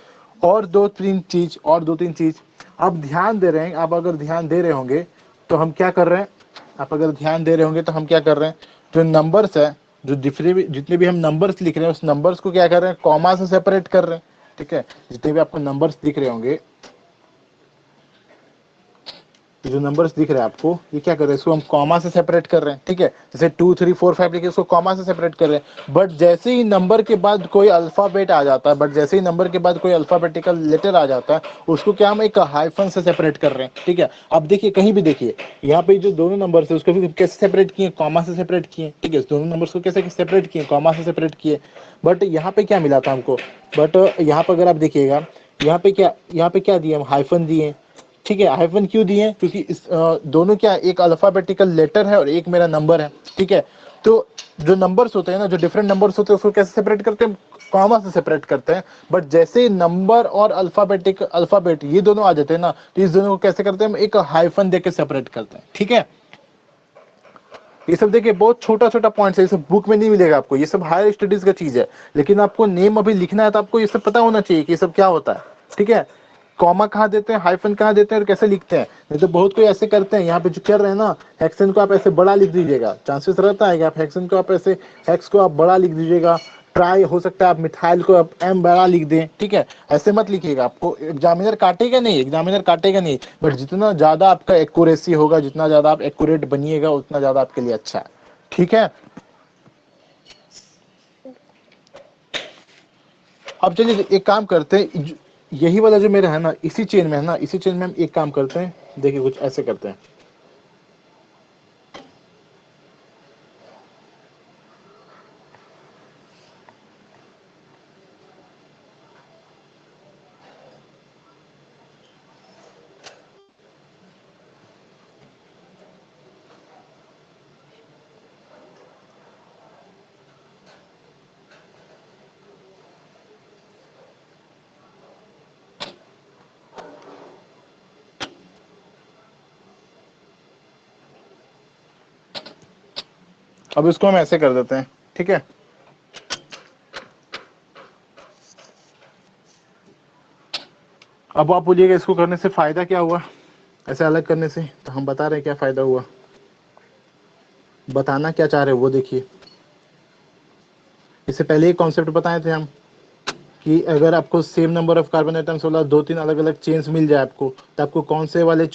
और दो तीन चीज आप ध्यान दे रहे हैं, आप अगर ध्यान दे रहे होंगे तो हम क्या कर रहे हैं, आप अगर ध्यान दे रहे होंगे तो हम क्या कर रहे हैं, जो नंबर्स है, जो जितने भी हम नंबर्स लिख रहे हैं, उस नंबर्स को क्या कर रहे हैं, कॉमा से सेपरेट कर रहे हैं, ठीक है। जितने भी आपको नंबर्स दिख रहे होंगे, ये जो नंबर्स दिख रहे हैं आपको, ये क्या कर रहे हैं, इसको हम कॉमा से सेपरेट कर रहे हैं, ठीक है। जैसे 2 3 4 5 लिखे, उसको कॉमा से सेपरेट कर रहे हैं। बट जैसे ही नंबर के बाद कोई अल्फाबेट आ जाता है, बट जैसे ही नंबर के बाद कोई अल्फाबेटिकल लेटर आ जाता है, उसको क्या हम एक हाइफन से सेपरेट कर रहे हैं, ठीक है। अब देखिए, कहीं भी देखिए, यहाँ पे जो दोनों नंबर है उसको भी कैसे सेपरेट किए, कॉमा से सेपरेट किए, ठीक है। दोनों नंबर्स को कैसे सेपरेट किए, कॉमा से सेपरेट किए। बट यहाँ पे क्या मिला था हमको, बट यहाँ पे अगर आप देखिएगा, यहाँ पे क्या दिए हम, हाइफन दिए, ठीक है। हाइफन क्यों दिए हैं, क्योंकि इस दोनों क्या, एक अल्फाबेटिकल लेटर है और एक मेरा नंबर है, ठीक है। तो जो नंबर्स होते हैं ना, जो डिफरेंट नंबर्स होते हैं, उसको कैसे सेपरेट करते हैं, कॉमा से सेपरेट करते हैं। बट जैसे नंबर और अल्फाबेट ये दोनों आ जाते हैं ना, तो इस दोनों को कैसे करते हैं, हम एक हाइफन देके सेपरेट करते हैं, ठीक है। ये सब देखिए बहुत छोटा छोटा पॉइंट्स है, ये सब बुक में नहीं मिलेगा आपको, ये सब हायर स्टडीज का चीज है। लेकिन आपको नेम अभी लिखना है तो आपको ये सब पता होना चाहिए कि ये सब क्या होता है, ठीक है। कॉमा कहाँ देते हैं, हाइफन कहाँ देते हैं और कैसे लिखते हैं। नहीं तो बहुत कोई ऐसे करते हैं, यहाँ पे जो कर रहे हैं ना, हेक्सेन को आप ऐसे बड़ा लिख दीजिएगा, चांसेस रहता है कि आप हेक्सेन को आप ऐसे, हेक्स को आप बड़ा लिख दीजिएगा। ट्राई हो सकता है आप मिथाइल को आप एम बड़ा लिख दें, ठीक है। ऐसे मत लिखिएगा, आपको एग्जामिनर काटेगा नहीं। बट जितना ज्यादा आपका एक्यूरेसी होगा, जितना ज्यादा आप एक्यूरेट बनिएगा, उतना ज्यादा आपके लिए अच्छा है, ठीक है। अब चलिए एक काम करते हैं, यही वाला जो मेरा है ना, इसी चेन में है ना, इसी चेन में हम एक काम करते हैं, देखिए कुछ ऐसे करते हैं। अब इसको हम ऐसे कर देते हैं, ठीक है। अब आप बोलिएगा इसको करने से फायदा क्या हुआ, ऐसे अलग करने से, तो हम बता रहे हैं क्या फायदा हुआ, बताना क्या चाह रहे हैं वो देखिए। इससे पहले एक कॉन्सेप्ट बताए थे हम कि अगर आपको same number of carbon atoms वाला 2 3 अलग अलग चेन्स मिल जाए आपको, तो आपको कौन से वाले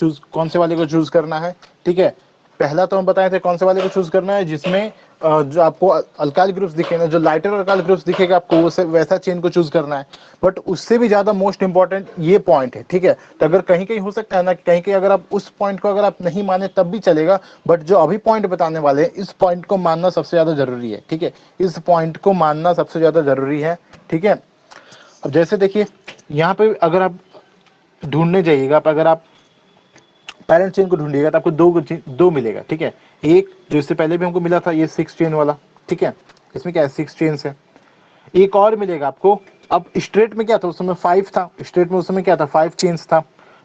को चूज करना है, ठीक है। पहला तो हम बताए थे कौन से वाले को चूज करना है, जिसमें जो आपको अल्काइल ग्रुप्स दिखेगा, जो लाइटर अल्काइल ग्रुप्स दिखेगा आपको, वो वैसा चेन को चूज करना है। बट उससे भी ज्यादा मोस्ट इंपॉर्टेंट ये पॉइंट है, ठीक है। तो अगर कहीं कहीं हो सकता है ना, कहीं कहीं अगर आप उस पॉइंट को अगर आप नहीं माने तब भी चलेगा, बट जो अभी पॉइंट बताने वाले हैं, इस पॉइंट को मानना सबसे ज्यादा जरूरी है, ठीक है। इस पॉइंट को मानना सबसे ज्यादा जरूरी है, ठीक है। अब जैसे देखिए, यहाँ पे अगर आप ढूंढने जाइएगा, अगर आप पैरेंट चेन को ढूंढिएगा तो आपको दो मिलेगा, ठीक है। एक जो इससे पहले भी हमको मिला था, ये 6 चेन वाला, ठीक है। इसमें क्या है, 6 चेन है। एक और मिलेगा आपको। अब स्ट्रेट में क्या था, उस समय 5 था, स्ट्रेट में उस समय क्या था, 5 चेन्स था।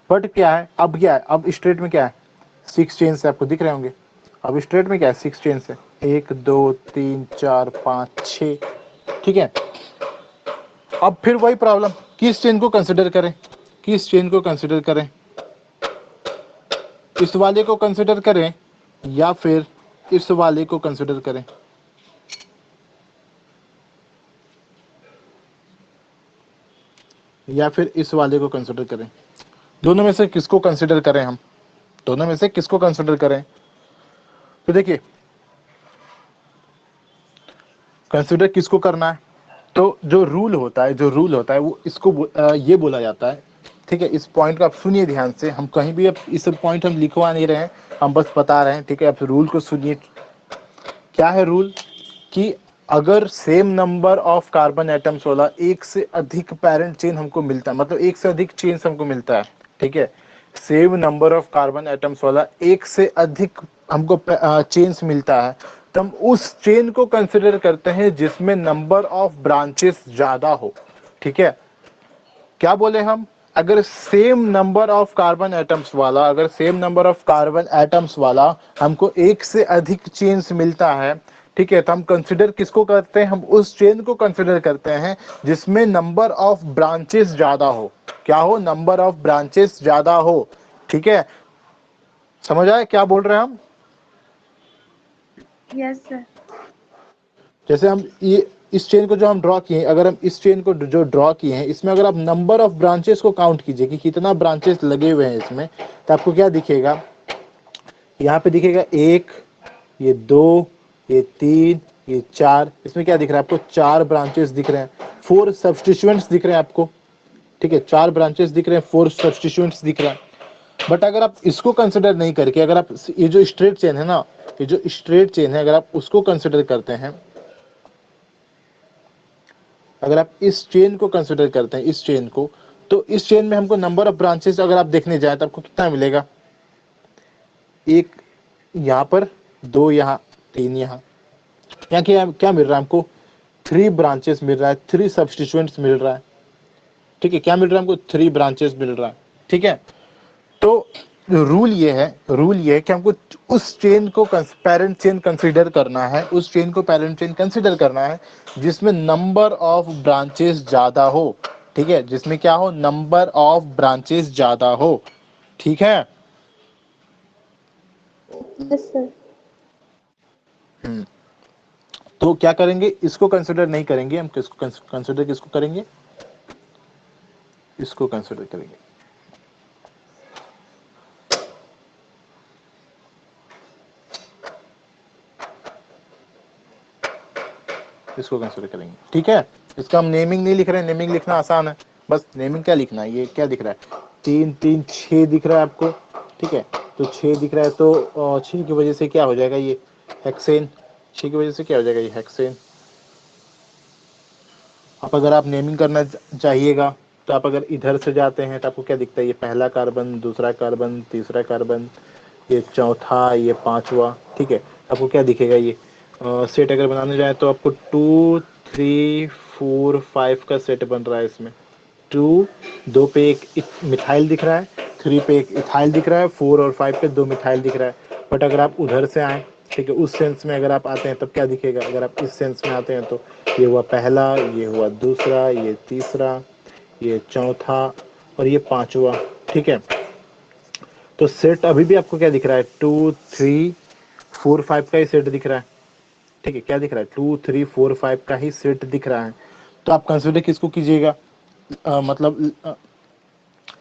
बट क्या है, अब क्या है, अब स्ट्रेट में क्या है, 6 चेन्स है, आपको दिख रहे होंगे। अब स्ट्रेट में क्या है, 6 चेन्स है, 1 2 3 4 5 6, ठीक है। अब फिर वही प्रॉब्लम, किस चेन को कंसिडर करें, किस चेन को कंसिडर करें, इस वाले को कंसिडर करें या फिर इस वाले को कंसिडर करें। या फिर इस वाले को कंसिडर करें, दोनों में से किसको कंसिडर करें हम, दोनों में से किसको कंसिडर करें। तो देखिए, कंसिडर किसको करना है, तो जो रूल होता है, वो इसको ये बोला जाता है, ठीक है। इस पॉइंट को आप सुनिए ध्यान से, हम कहीं भी अब इस पॉइंट हम लिखवा नहीं रहे हैं, हम बस बता रहे हैं, ठीक है। आप रूल को सुनिए, क्या है रूल, कि अगर same number of carbon atoms वाला एक से अधिक पेरेंट चेन हमको मिलता है, मतलब एक से अधिक चेन हमको मिलता है, ठीक है। Same number of carbon atoms वाला एक से अधिक हमको चेन्स मिलता है, तो हम उस चेन को कंसिडर करते हैं जिसमें नंबर ऑफ ब्रांचेस ज्यादा हो। ठीक है, क्या बोले हम, अगर same number of carbon atoms वाला, अगर same number of carbon atoms वाला हमको एक से अधिक चेन्स मिलता है, ठीक है, तो हम कंसिडर किसको करते हैं, हम उस चेन को कंसिडर करते हैं जिसमें नंबर ऑफ ब्रांचेस ज्यादा हो। क्या हो, नंबर ऑफ ब्रांचेस ज्यादा हो। ठीक है, समझ आए क्या बोल रहे हैं हम। Yes sir. जैसे हम ये इस चेन को जो हम ड्रॉ किए, अगर हम इस चेन को जो ड्रॉ किए हैं, इसमें अगर आप नंबर ऑफ ब्रांचेस को काउंट कीजिए कि कितना ब्रांचेस लगे हुए हैं इसमें, तो आपको क्या दिखेगा, यहाँ पे दिखेगा 1, ये 2, ये 3, ये 4। इसमें क्या दिख रहा है आपको, 4 ब्रांचेस दिख रहे हैं, 4 सब्स्टिट्यूएंट्स दिख रहे हैं आपको। ठीक है, 4 ब्रांचेस दिख रहे हैं, 4 सब्स्टिट्यूएंट्स दिख रहा है। बट अगर आप इसको कंसिडर नहीं करके, अगर आप ये जो स्ट्रेट चेन है ना, ये जो स्ट्रेट चेन है, अगर आप उसको कंसिडर करते हैं, अगर आप इस चेन को कंसिडर करते हैं, इस चेन को, तो इस चेन में हमको नंबर ऑफ ब्रांचेस अगर आप देखने जाए तो आपको कितना मिलेगा, 1 यहाँ पर, 2 यहाँ, 3 यहाँ। यहाँ क्या क्या मिल रहा है हमको, 3 ब्रांचेस मिल रहा है, 3 सब्स्टिट्यूएंट्स मिल रहा है। ठीक है, क्या मिल रहा है हमको, 3 ब्रांचेस मिल रहा है। ठीक है, तो रूल ये है कि हमको उस चेन को पेरेंट चेन कंसीडर करना है, उस चेन को पेरेंट चेन कंसीडर करना है जिसमें नंबर ऑफ ब्रांचेस ज्यादा हो। ठीक है, जिसमें क्या हो, नंबर ऑफ ब्रांचेस ज्यादा हो। ठीक है, यस सर। तो क्या करेंगे, इसको कंसीडर नहीं करेंगे हम, किसको कंसीडर, किसको करेंगे, इसको कंसीडर करेंगे। इसको कंसीडर करेंगे। ठीक है, इसका हम नेमिंग नहीं लिख रहे हैं, नेमिंग लिखना आसान है, बस नेमिंग क्या लिखना है, ये क्या दिख रहा है, 3 3 6 दिख रहा है आपको। ठीक है, तो 6 दिख रहा है, तो 6 की वजह से क्या हो जाएगा, ये हेक्सेन। 6 की वजह से क्या हो जाएगा, ये हेक्सेन। अब अगर आप नेमिंग करना चाहिएगा, तो आप अगर इधर से जाते हैं तो आपको क्या दिखता है, ये पहला कार्बन, दूसरा कार्बन, तीसरा कार्बन, ये चौथा, ये पांचवा। ठीक है, आपको क्या दिखेगा, ये सेट अगर बनाने जाए तो आपको 2 3 4 5 का सेट बन रहा है इसमें। 2 पे एक मिथाइल दिख रहा है, 3 पे एक इथाइल दिख रहा है, 4 और 5 पे 2 मिथाइल दिख रहा है। बट अगर आप उधर से आए, ठीक है, उस सेंस में अगर आप आते हैं तब क्या दिखेगा, अगर आप इस सेंस में आते हैं तो ये हुआ पहला, ये हुआ दूसरा, ये तीसरा, ये चौथा और ये पांचवा। ठीक है, तो सेट अभी भी आपको क्या दिख रहा है, 2 3 4 5 का ही सेट दिख रहा है। ठीक है, क्या दिख रहा है, 2 3 4 5 का ही सेट दिख रहा है। तो आप कंसिडर किसको कीजिएगा, मतलब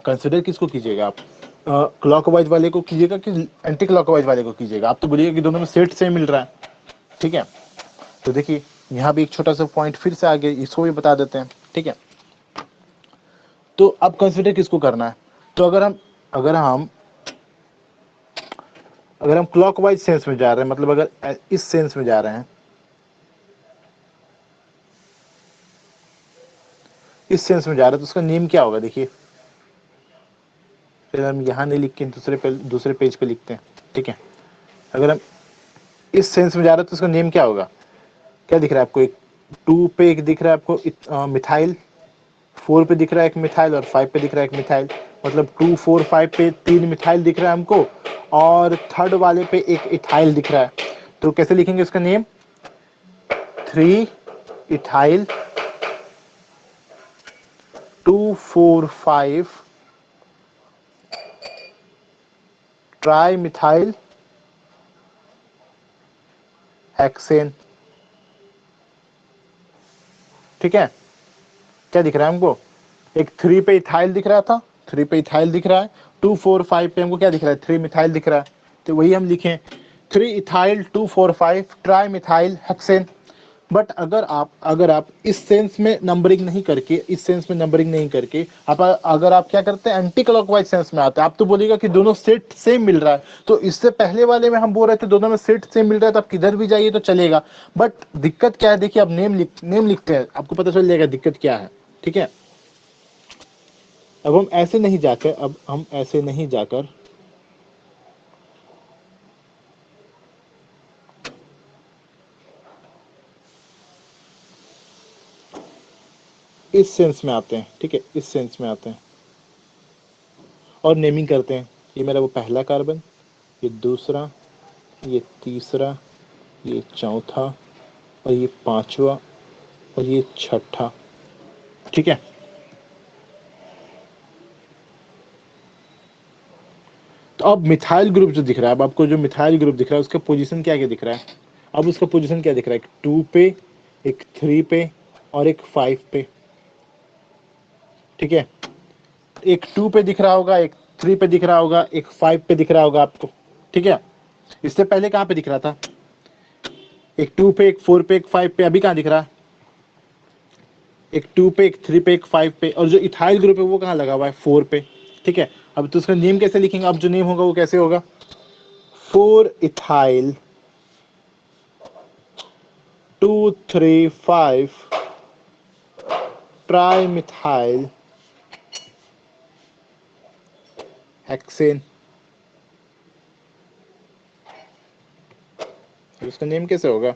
कंसिडर किसको कीजिएगा आप, क्लॉकवाइज वाले को कीजिएगा कि एंटी क्लॉकवाइज वाले को कीजिएगा। आप तो बोलिएगा कि दोनों में सेट सेम मिल रहा है। ठीक है, तो देखिए यहाँ भी एक छोटा सा पॉइंट फिर से आगे, इसको भी बता देते हैं। ठीक है, तो अब कंसिडर किसको करना है, तो अगर हम क्लॉकवाइज सेंस में जा रहे हैं, मतलब अगर इस सेंस में जा रहे हैं, इस सेंस में जा रहे हैं, तो उसका नेम क्या होगा, देखिए फिर हम यहाँ नहीं लिख के दूसरे पेज पे लिखते हैं। ठीक है, अगर हम इस सेंस में जा रहे हैं तो उसका नेम क्या होगा, क्या दिख रहा है आपको, एक 2 पे एक दिख रहा है आपको मिथाइल, 4 पे दिख रहा है एक मिथाइल और 5 पे दिख रहा है एक मिथाइल। मतलब 2 4 5 पे 3 मिथाइल दिख रहा है हमको और थर्ड वाले पे एक इथाइल दिख रहा है। तो कैसे लिखेंगे उसका name, 3 ethyl 2 4 5 tri methyl hexane. ठीक है, क्या दिख रहा है हमको, एक 3 पे इथाइल दिख रहा था, 3 पे इथाइल दिख रहा है, 2 4 5 पे हमको क्या दिख रहा है, 3 मिथाइल दिख रहा है। तो वही हम लिखें 3 ethyl 2 4 5 tri methyl hexane. But अगर आप इस सेंस में नंबरिंग नहीं करके, इस सेंस में नंबरिंग नहीं करके आप अगर आप क्या करते हैं, एंटी क्लॉकवाइज सेंस में आते हैं, आप तो बोलिएगा कि दोनों सेट सेम मिल रहा है। तो इससे पहले वाले में हम बोल रहे थे दोनों में सेट सेम मिल रहा है, तो आप किधर भी जाइए तो चलेगा। बट दिक्कत क्या है, देखिए आप नेम लिखते हैं, आपको पता चल जाएगा दिक्कत क्या है। ठीक है, अब हम ऐसे नहीं जाकर अब हम ऐसे नहीं जाकर इस सेंस में आते हैं, ठीक है, इस सेंस में आते हैं और नेमिंग करते हैं। ये मेरा वो पहला कार्बन, ये दूसरा, ये तीसरा, ये चौथा और ये पांचवा और ये छठा, ठीक है। तो अब मिथाइल ग्रुप जो दिख रहा है, अब आपको जो मिथाइल ग्रुप दिख रहा है उसका पोजीशन क्या क्या दिख रहा है? अब उसका पोजीशन क्या दिख रहा है? एक 2 पे, एक 3 पे और एक 5 पे, ठीक है। एक 2 पे दिख रहा होगा, एक 3 पे दिख रहा होगा, एक 5 पे दिख रहा होगा आपको, ठीक है। इससे पहले कहाँ पे दिख रहा था? एक 2 पे, एक 4 पे, एक 5 पे। अभी कहाँ दिख रहा है? एक 2 पे, एक 3 पे, एक 5 पे। और जो इथाइल ग्रुप है वो कहाँ लगा हुआ है? 4 पे, ठीक है। अब तो उसका नेम कैसे लिखेंगे? अब जो नेम होगा वो कैसे होगा? 4 इथाइल 2, 3, 5 ट्राई मिथाइल हेक्सेन। इसका नेम कैसे होगा?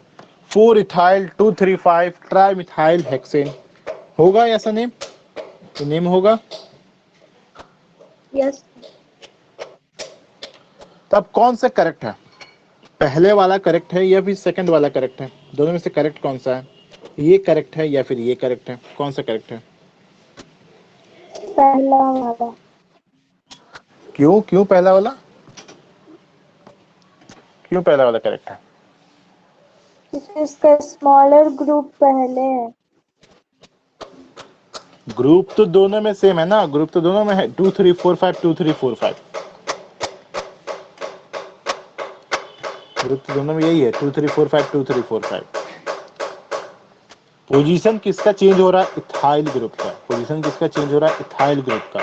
4 इथाइल 2, 3, 5 ट्राई मिथाइल हेक्सेन। होगा ऐसा नेम? तो नेम होगा। यस। तो अब कौन सा करेक्ट है? पहले वाला करेक्ट है या फिर सेकंड वाला करेक्ट है? दोनों में से करेक्ट कौन सा है? ये करेक्ट है या फिर ये करेक्ट है? कौन सा करेक्ट है? पहला वाला। क्यों क्यों पहला वाला? क्यों पहला वाला करेक्ट है? क्योंकि इसका स्मॉलर ग्रुप पहले है। ग्रुप तो दोनों में सेम है ना, ग्रुप तो दोनों में है 2, 3, 4, 5 2, 3, 4, 5। ग्रुप तो दोनों में यही है 2, 3, 4, 5 2, 3, 4, 5। पोजीशन किसका चेंज हो रहा है? इथाइल ग्रुप का। पोजीशन किसका चेंज हो रहा है? इथाइल ग्रुप का।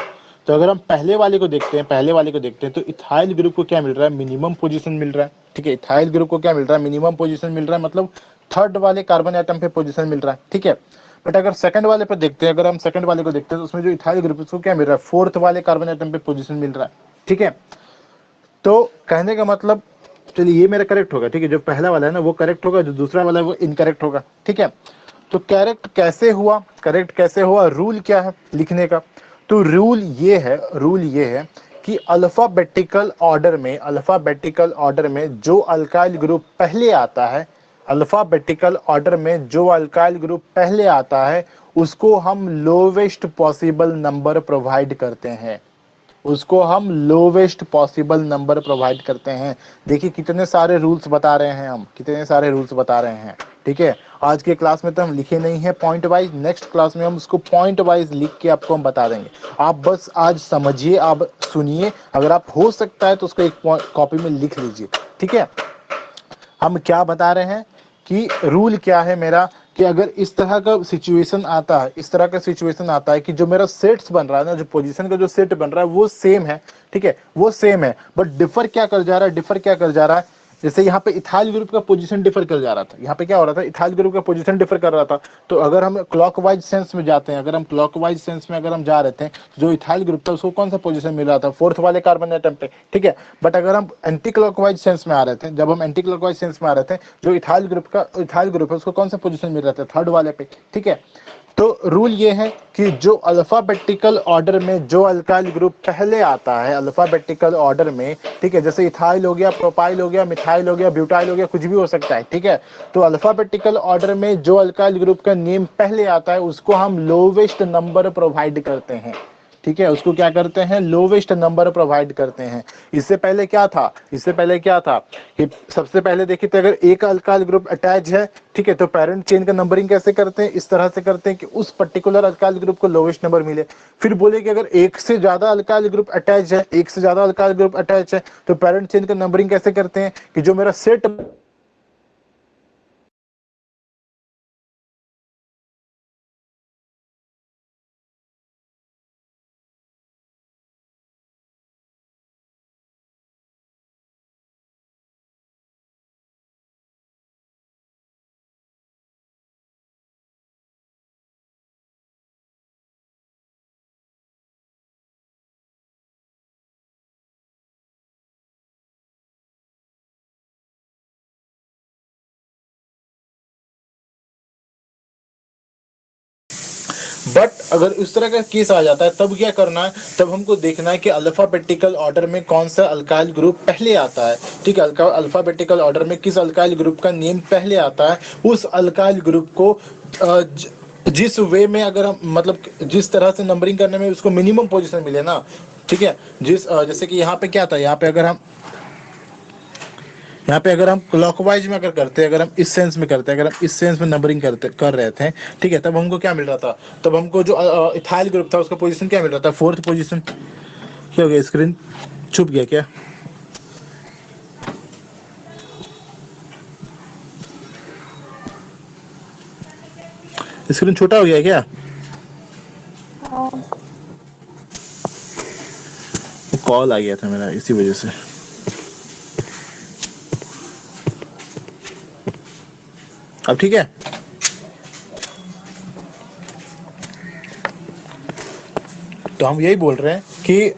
तो अगर हम पहले वाले को देखते हैं, पहले वाले को देखते हैं तो इथाइल ग्रुप को क्या मिल रहा है? मिनिमम पोजीशन मिल रहा है, ठीक है। इथाइल ग्रुप को क्या मिल रहा है? मिनिमम पोजीशन मिल रहा है, मतलब थर्ड वाले कार्बन एटम पे पोजीशन मिल रहा है, ठीक है। बट अगर सेकंड वाले पे देखते हैं, अगर हम सेकंड वाले को देखते हैं तो उसमें जो इथाइल ग्रुप है उसको क्या मिल रहा है? फोर्थ वाले कार्बन एटम पे पोजीशन मिल रहा है, ठीक है। तो कहने का मतलब, चलिए ये मेरा करेक्ट होगा, ठीक है। जो पहला वाला है ना वो करेक्ट होगा, जो दूसरा वाला है वो इनकरेक्ट होगा, ठीक है। तो करेक्ट कैसे हुआ? करेक्ट कैसे हुआ? रूल क्या है लिखने का? तो रूल ये है कि अल्फाबेटिकल ऑर्डर में, अल्फाबेटिकल ऑर्डर में जो अल्काइल ग्रुप पहले आता है, अल्फाबेटिकल ऑर्डर में जो अल्काइल ग्रुप पहले आता है उसको हम लोवेस्ट पॉसिबल नंबर प्रोवाइड करते हैं, उसको हम लोवेस्ट पॉसिबल नंबर प्रोवाइड करते हैं। देखिए कितने सारे रूल्स बता रहे हैं हम, कितने सारे रूल्स बता रहे हैं, ठीक है। आज के क्लास में तो हम लिखे नहीं है पॉइंट वाइज, नेक्स्ट क्लास में हम उसको पॉइंट वाइज लिख के आपको हम बता देंगे। आप बस आज समझिए, आप सुनिए, अगर आप हो सकता है तो उसको एक कॉपी में लिख लीजिए, ठीक है। हम क्या बता रहे हैं कि रूल क्या है मेरा, कि अगर इस तरह का सिचुएशन आता है, इस तरह का सिचुएशन आता है कि जो मेरा सेट्स बन रहा है ना, जो पोजीशन का जो सेट बन रहा है वो सेम है, ठीक है, वो सेम है, बट डिफर क्या कर जा रहा है? डिफर क्या कर जा रहा है? जैसे यहाँ पे इथाइल ग्रुप का पोजीशन डिफर कर जा रहा था, यहाँ पे क्या हो रहा था? इथाइल ग्रुप का पोजीशन डिफर कर रहा था। तो अगर हम क्लॉकवाइज सेंस में जाते हैं, अगर हम क्लॉकवाइज सेंस में अगर हम जा रहे थे, जो इथाइल ग्रुप था उसको कौन सा पोजीशन मिल रहा था? फोर्थ वाले कार्बन एटम पे, ठीक है। बट अगर हम एंटी क्लॉकवाइज सेंस में आ रहे थे, जब हम एंटी क्लॉकवाइज सेंस में आ रहे थे, जो इथाइल ग्रुप है उसको कौन सा पोजीशन मिल रहा था? थर्ड वाले पे, ठीक है। तो रूल ये है कि जो अल्फाबेटिकल ऑर्डर में जो अल्काइल ग्रुप पहले आता है, अल्फाबेटिकल ऑर्डर में, ठीक है, जैसे इथाइल हो गया, प्रोपाइल हो गया, मिथाइल हो गया, ब्यूटाइल हो गया, कुछ भी हो सकता है, ठीक है। तो अल्फाबेटिकल ऑर्डर में जो अल्काइल ग्रुप का नेम पहले आता है उसको हम लोवेस्ट नंबर प्रोवाइड करते हैं, ठीक है। उसको क्या करते हैं? लोवेस्ट नंबर प्रोवाइड करते हैं। इससे पहले क्या था? इससे पहले क्या था कि सबसे पहले देखिए तो अगर एक अल्काइल ग्रुप अटैच है, ठीक है, तो पेरेंट चेन का नंबरिंग कैसे करते हैं? इस तरह से करते हैं कि उस पर्टिकुलर अल्काइल ग्रुप को लोवेस्ट नंबर मिले। फिर बोले कि अगर एक से ज्यादा अल्काइल ग्रुप अटैच है, एक से ज्यादा अल्काइल ग्रुप अटैच है, तो पेरेंट चेन का नंबरिंग कैसे करते हैं कि जो मेरा सेट बट अगर उस तरह का केस आ जाता है तब क्या करना है, तब हमको देखना है कि अल्फाबेटिकल ऑर्डर में कौन सा अल्काइल ग्रुप पहले आता है। ठीक है, अल्फाबेटिकल ऑर्डर में किस अल्काइल ग्रुप का नेम पहले आता है, उस अल्काइल ग्रुप को जिस वे में अगर हम मतलब जिस तरह से नंबरिंग करने में उसको मिनिमम पोजीशन मिले ना, ठीक है, जैसे कि यहाँ पे क्या था, यहाँ पे अगर हम क्लॉकवाइज में अगर करते हैं, अगर हम इस सेंस में करते हैं, अगर हम इस सेंस में नंबरिंग कर रहे थे, ठीक है, तब हमको क्या मिल रहा था, तब हमको जो इथाइल ग्रुप था उसका पोजीशन क्या मिल रहा था, 4th पोजीशन। क्या हो गया, स्क्रीन छुप गया क्या? स्क्रीन छोटा हो गया क्या? कॉल आ गया था मेरा, इसी वजह से। अब ठीक है। तो हम यही बोल रहे हैं कि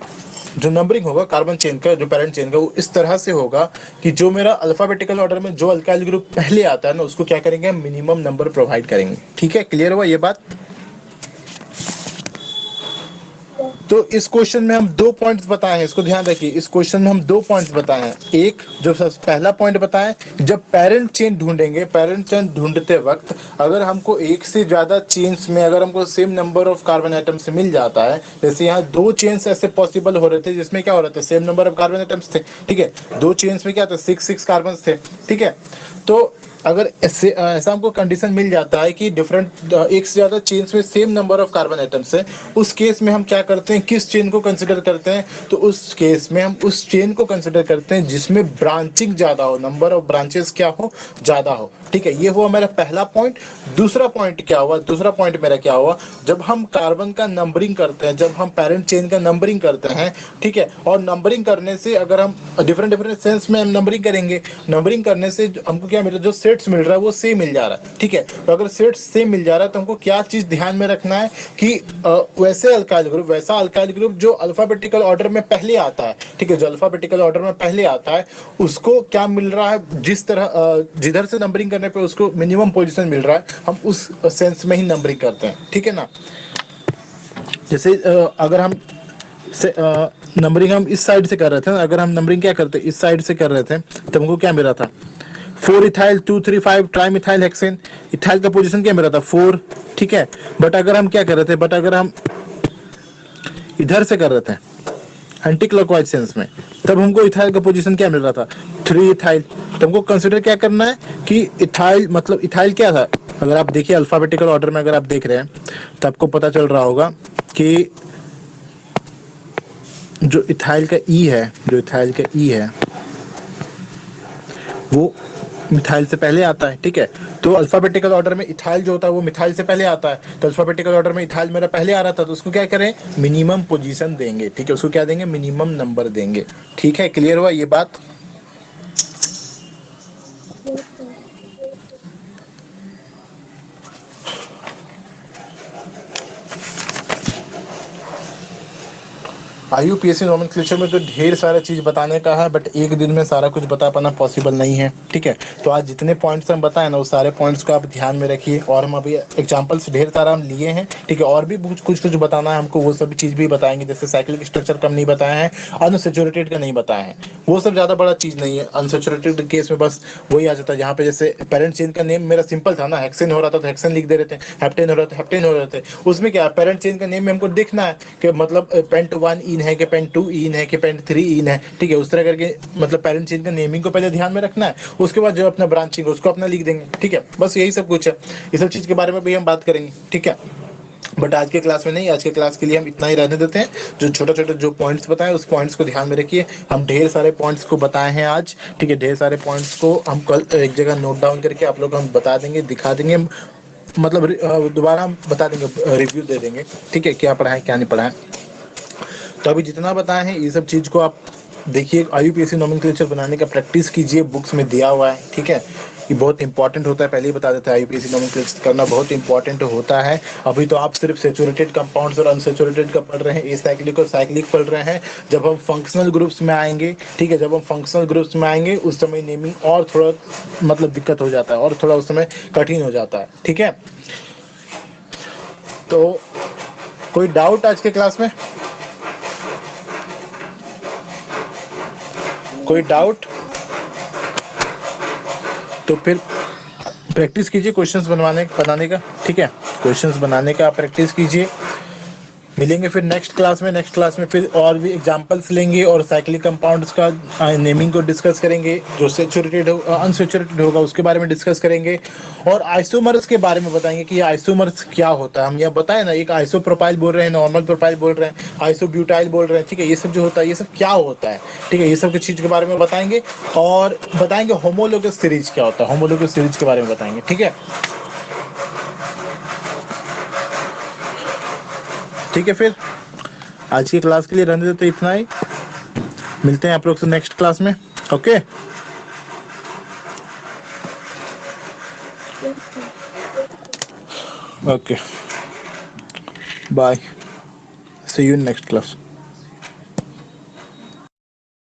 जो नंबरिंग होगा कार्बन चेन का, जो पैरेंट चेन का, वो इस तरह से होगा कि जो मेरा अल्फाबेटिकल ऑर्डर में जो अल्काइल ग्रुप पहले आता है ना, उसको क्या करेंगे, मिनिमम नंबर प्रोवाइड करेंगे। ठीक है, क्लियर हुआ ये बात? तो इस क्वेश्चन में हम 2 पॉइंट्स बताए हैं, इसको ध्यान रखिए, इस क्वेश्चन में हम 2 पॉइंट्स बताए हैं। एक जो पहला पॉइंट बताएं, जब पेरेंट चेन ढूंढेंगे, पेरेंट चेन ढूंढते वक्त अगर हमको एक से ज्यादा चेन्स में अगर हमको same number of carbon atoms मिल जाता है, जैसे यहाँ 2 चेन्स ऐसे पॉसिबल हो रहे थे जिसमें क्या हो रहा था, same number of carbon atoms थे। ठीक है, 2 चेन्स में क्या था, 6 कार्बन थे। ठीक है, तो अगर ऐसा हमको कंडीशन मिल जाता है कि डिफरेंट एक से ज्यादा चेन्स में same number of carbon atoms है, उस केस में हम क्या करते हैं, किस चेन को कंसिडर करते हैं, तो उस केस में हम उस चेन को कंसिडर करते हैं जिसमें ब्रांचिंग ज्यादा हो, नंबर ऑफ ब्रांचेस क्या हो, ज्यादा हो। ठीक है, ये हुआ मेरा पहला पॉइंट। दूसरा पॉइंट क्या हुआ, दूसरा पॉइंट मेरा क्या हुआ, जब हम कार्बन का नंबरिंग करते हैं, जब हम पेरेंट चेन का नंबरिंग करते हैं, ठीक है, और नंबरिंग करने से अगर हम डिफरेंट डिफरेंट सेंस में हम नंबरिंग करेंगे, नंबरिंग करने से हमको क्या मिल रहा है, जो सेट्स मिल रहा है वो सेम मिल जा रहा है। ठीक है, तो अगर सेट्स सेम मिल जा रहा है तो हमको क्या चीज ध्यान में रखना है कि वैसा अल्काइल ग्रुप जो अल्फाबेटिकल ऑर्डर में पहले आता है, ठीक है, जो अल्फाबेटिकल ऑर्डर में पहले आता है उसको क्या मिल रहा है, जिस तरह जिधर से नंबरिंग करने पे उसको मिनिमम पोजीशन मिल रहा है, हम उस सेंस में ही नंबरिंग करते हैं। ठीक है ना, जैसे अगर हम नंबरिंग हम इस साइड से कर रहे थे ना, अगर हम नंबरिंग क्या करते इस साइड से कर रहे थे तो हमको क्या मिल रहा था, 4 ethyl 2 3 5 tri methyl hexane, ethyl का पोजीशन क्या मिल रहा था, 4। ठीक है, बट अगर हम क्या कर रहे थे, बट अगर हम इधर से कर रहे थे एंटी क्लॉकवाइज सेंस में, तब हमको इथाइल का पोजीशन क्या मिल रहा था, 3 इथाइल। तो हमको कंसिडर क्या करना है कि इथाइल मतलब इथाइल क्या था, अगर आप देखिए अल्फाबेटिकल ऑर्डर में अगर आप देख रहे हैं तो आपको पता चल रहा होगा कि जो इथाइल का ई है, जो इथाइल का ई है वो मिथाइल से पहले आता है। ठीक है, तो अल्फाबेटिकल ऑर्डर में इथाइल जो होता है वो मिथाइल से पहले आता है, तो अल्फाबेटिकल ऑर्डर में इथाइल मेरा पहले आ रहा था, तो उसको क्या करें, मिनिमम पोजीशन देंगे। ठीक है, उसको क्या देंगे, मिनिमम नंबर देंगे। ठीक है, क्लियर हुआ ये बात? IUPAC नोमेनक्लेचर में तो ढेर सारा चीज बताने का है, बट एक दिन में सारा कुछ बता पाना पॉसिबल नहीं है। ठीक है, तो आज जितने पॉइंट्स हम बताए ना, वो सारे पॉइंट्स को आप ध्यान में रखिए, और हम अभी एग्जांपल्स ढेर सारा हम लिए हैं। ठीक है, और भी कुछ बताना है हमको, वो सब चीज भी बताएंगे, जैसे साइक्लिक स्ट्रक्चर का नहीं बताया है, अनसैचुरेटेड का नहीं बताया है, वो सब ज्यादा बड़ा चीज नहीं है। अनसैचुरेटेड केस में बस वही आ जाता है, जहाँ पे जैसे पेरेंट चेन का नेम मेरा सिंपल था ना, हेक्सेन हो रहा था तो हेक्सेन लिख दे रहे थे, हेप्टेन हो रहा था हेप्टेन हो रहे थे, उसमें क्या पेरेंट चेन का नेम में हमको देखना है कि मतलब पेंट 1 इन है कि पेंट 2 इन है कि पेंट 3 इन है। ठीक है, उस तरह करके मतलब पेरेंट चेन का नेमिंग को पहले ध्यान में रखना है, उसके बाद जो अपना ब्रांचिंग उसको अपना लिख देंगे। ठीक है, बस यही सब कुछ है, इस सब चीज के बारे में भी हम बात करेंगे। ठीक है, बट आज के क्लास में नहीं, आज के क्लास के लिए हम इतना ही रहने देते हैं। जो छोटे छोटे जो पॉइंट्स बताए उस पॉइंट्स को ध्यान में रखिए, हम ढेर सारे पॉइंट्स को बताए हैं आज। ठीक है, ढेर सारे पॉइंट्स को हम कल एक जगह नोट डाउन करके आप लोग को हम बता देंगे, दिखा देंगे, मतलब दोबारा हम बता देंगे, रिव्यू दे देंगे। ठीक है, क्या पढ़ा है क्या नहीं पढ़ा है। तो अभी जितना बताए हैं ये सब चीज को आप देखिए, IUPAC नोमेनक्लेचर बनाने का प्रैक्टिस कीजिए, बुक्स में दिया हुआ है। ठीक है, ये बहुत इंपॉर्टेंट होता है, पहले ही बता देता है, IUPAC नोमेनक्लेचर करना बहुत इंपॉर्टेंट होता है। अभी तो आप सिर्फ सैचुरेटेड कंपाउंड्स और अनसैचुरेटेड का पढ़ रहे हैं, एसाइक्लिक और साइक्लिक पढ़ रहे हैं। जब हम फंक्शनल ग्रुप्स में आएंगे, ठीक है, जब हम फंक्शनल ग्रुप्स में आएंगे उस समय नेमिंग और थोड़ा मतलब दिक्कत हो जाता है, और थोड़ा उस समय कठिन हो जाता है। ठीक है, तो कोई डाउट आज के क्लास में? कोई डाउट? तो फिर प्रैक्टिस कीजिए क्वेश्चंस बनाने का, ठीक है, क्वेश्चंस बनाने का प्रैक्टिस कीजिए। मिलेंगे फिर नेक्स्ट क्लास में। नेक्स्ट क्लास में फिर और भी एग्जांपल्स लेंगे और साइक्लिक कंपाउंड्स का नेमिंग को डिस्कस करेंगे। जो सैचुरेटेड अनसैचुरेटेड होगा उसके बारे में डिस्कस करेंगे और आइसोमर्स के बारे में बताएंगे कि ये आइसोमर्स क्या होता है। हम यह बताएं ना, एक आइसोप्रोपाइल बोल रहे हैं, नॉर्मल प्रोपाइल बोल रहे हैं, आइसोब्यूटाइल बोल रहे हैं, ठीक है, ये सब जो होता है ये सब क्या होता है, ठीक है, ये सब की चीज के बारे में बताएंगे और बताएंगे होमोलोगस सीरीज क्या होता है, होमोलोगस सीरीज के बारे में बताएंगे, ठीक है। ठीक है, फिर आज की क्लास के लिए रहने देते इतना ही। मिलते हैं आप लोग से नेक्स्ट क्लास में। Okay, okay, bye, see you in next class.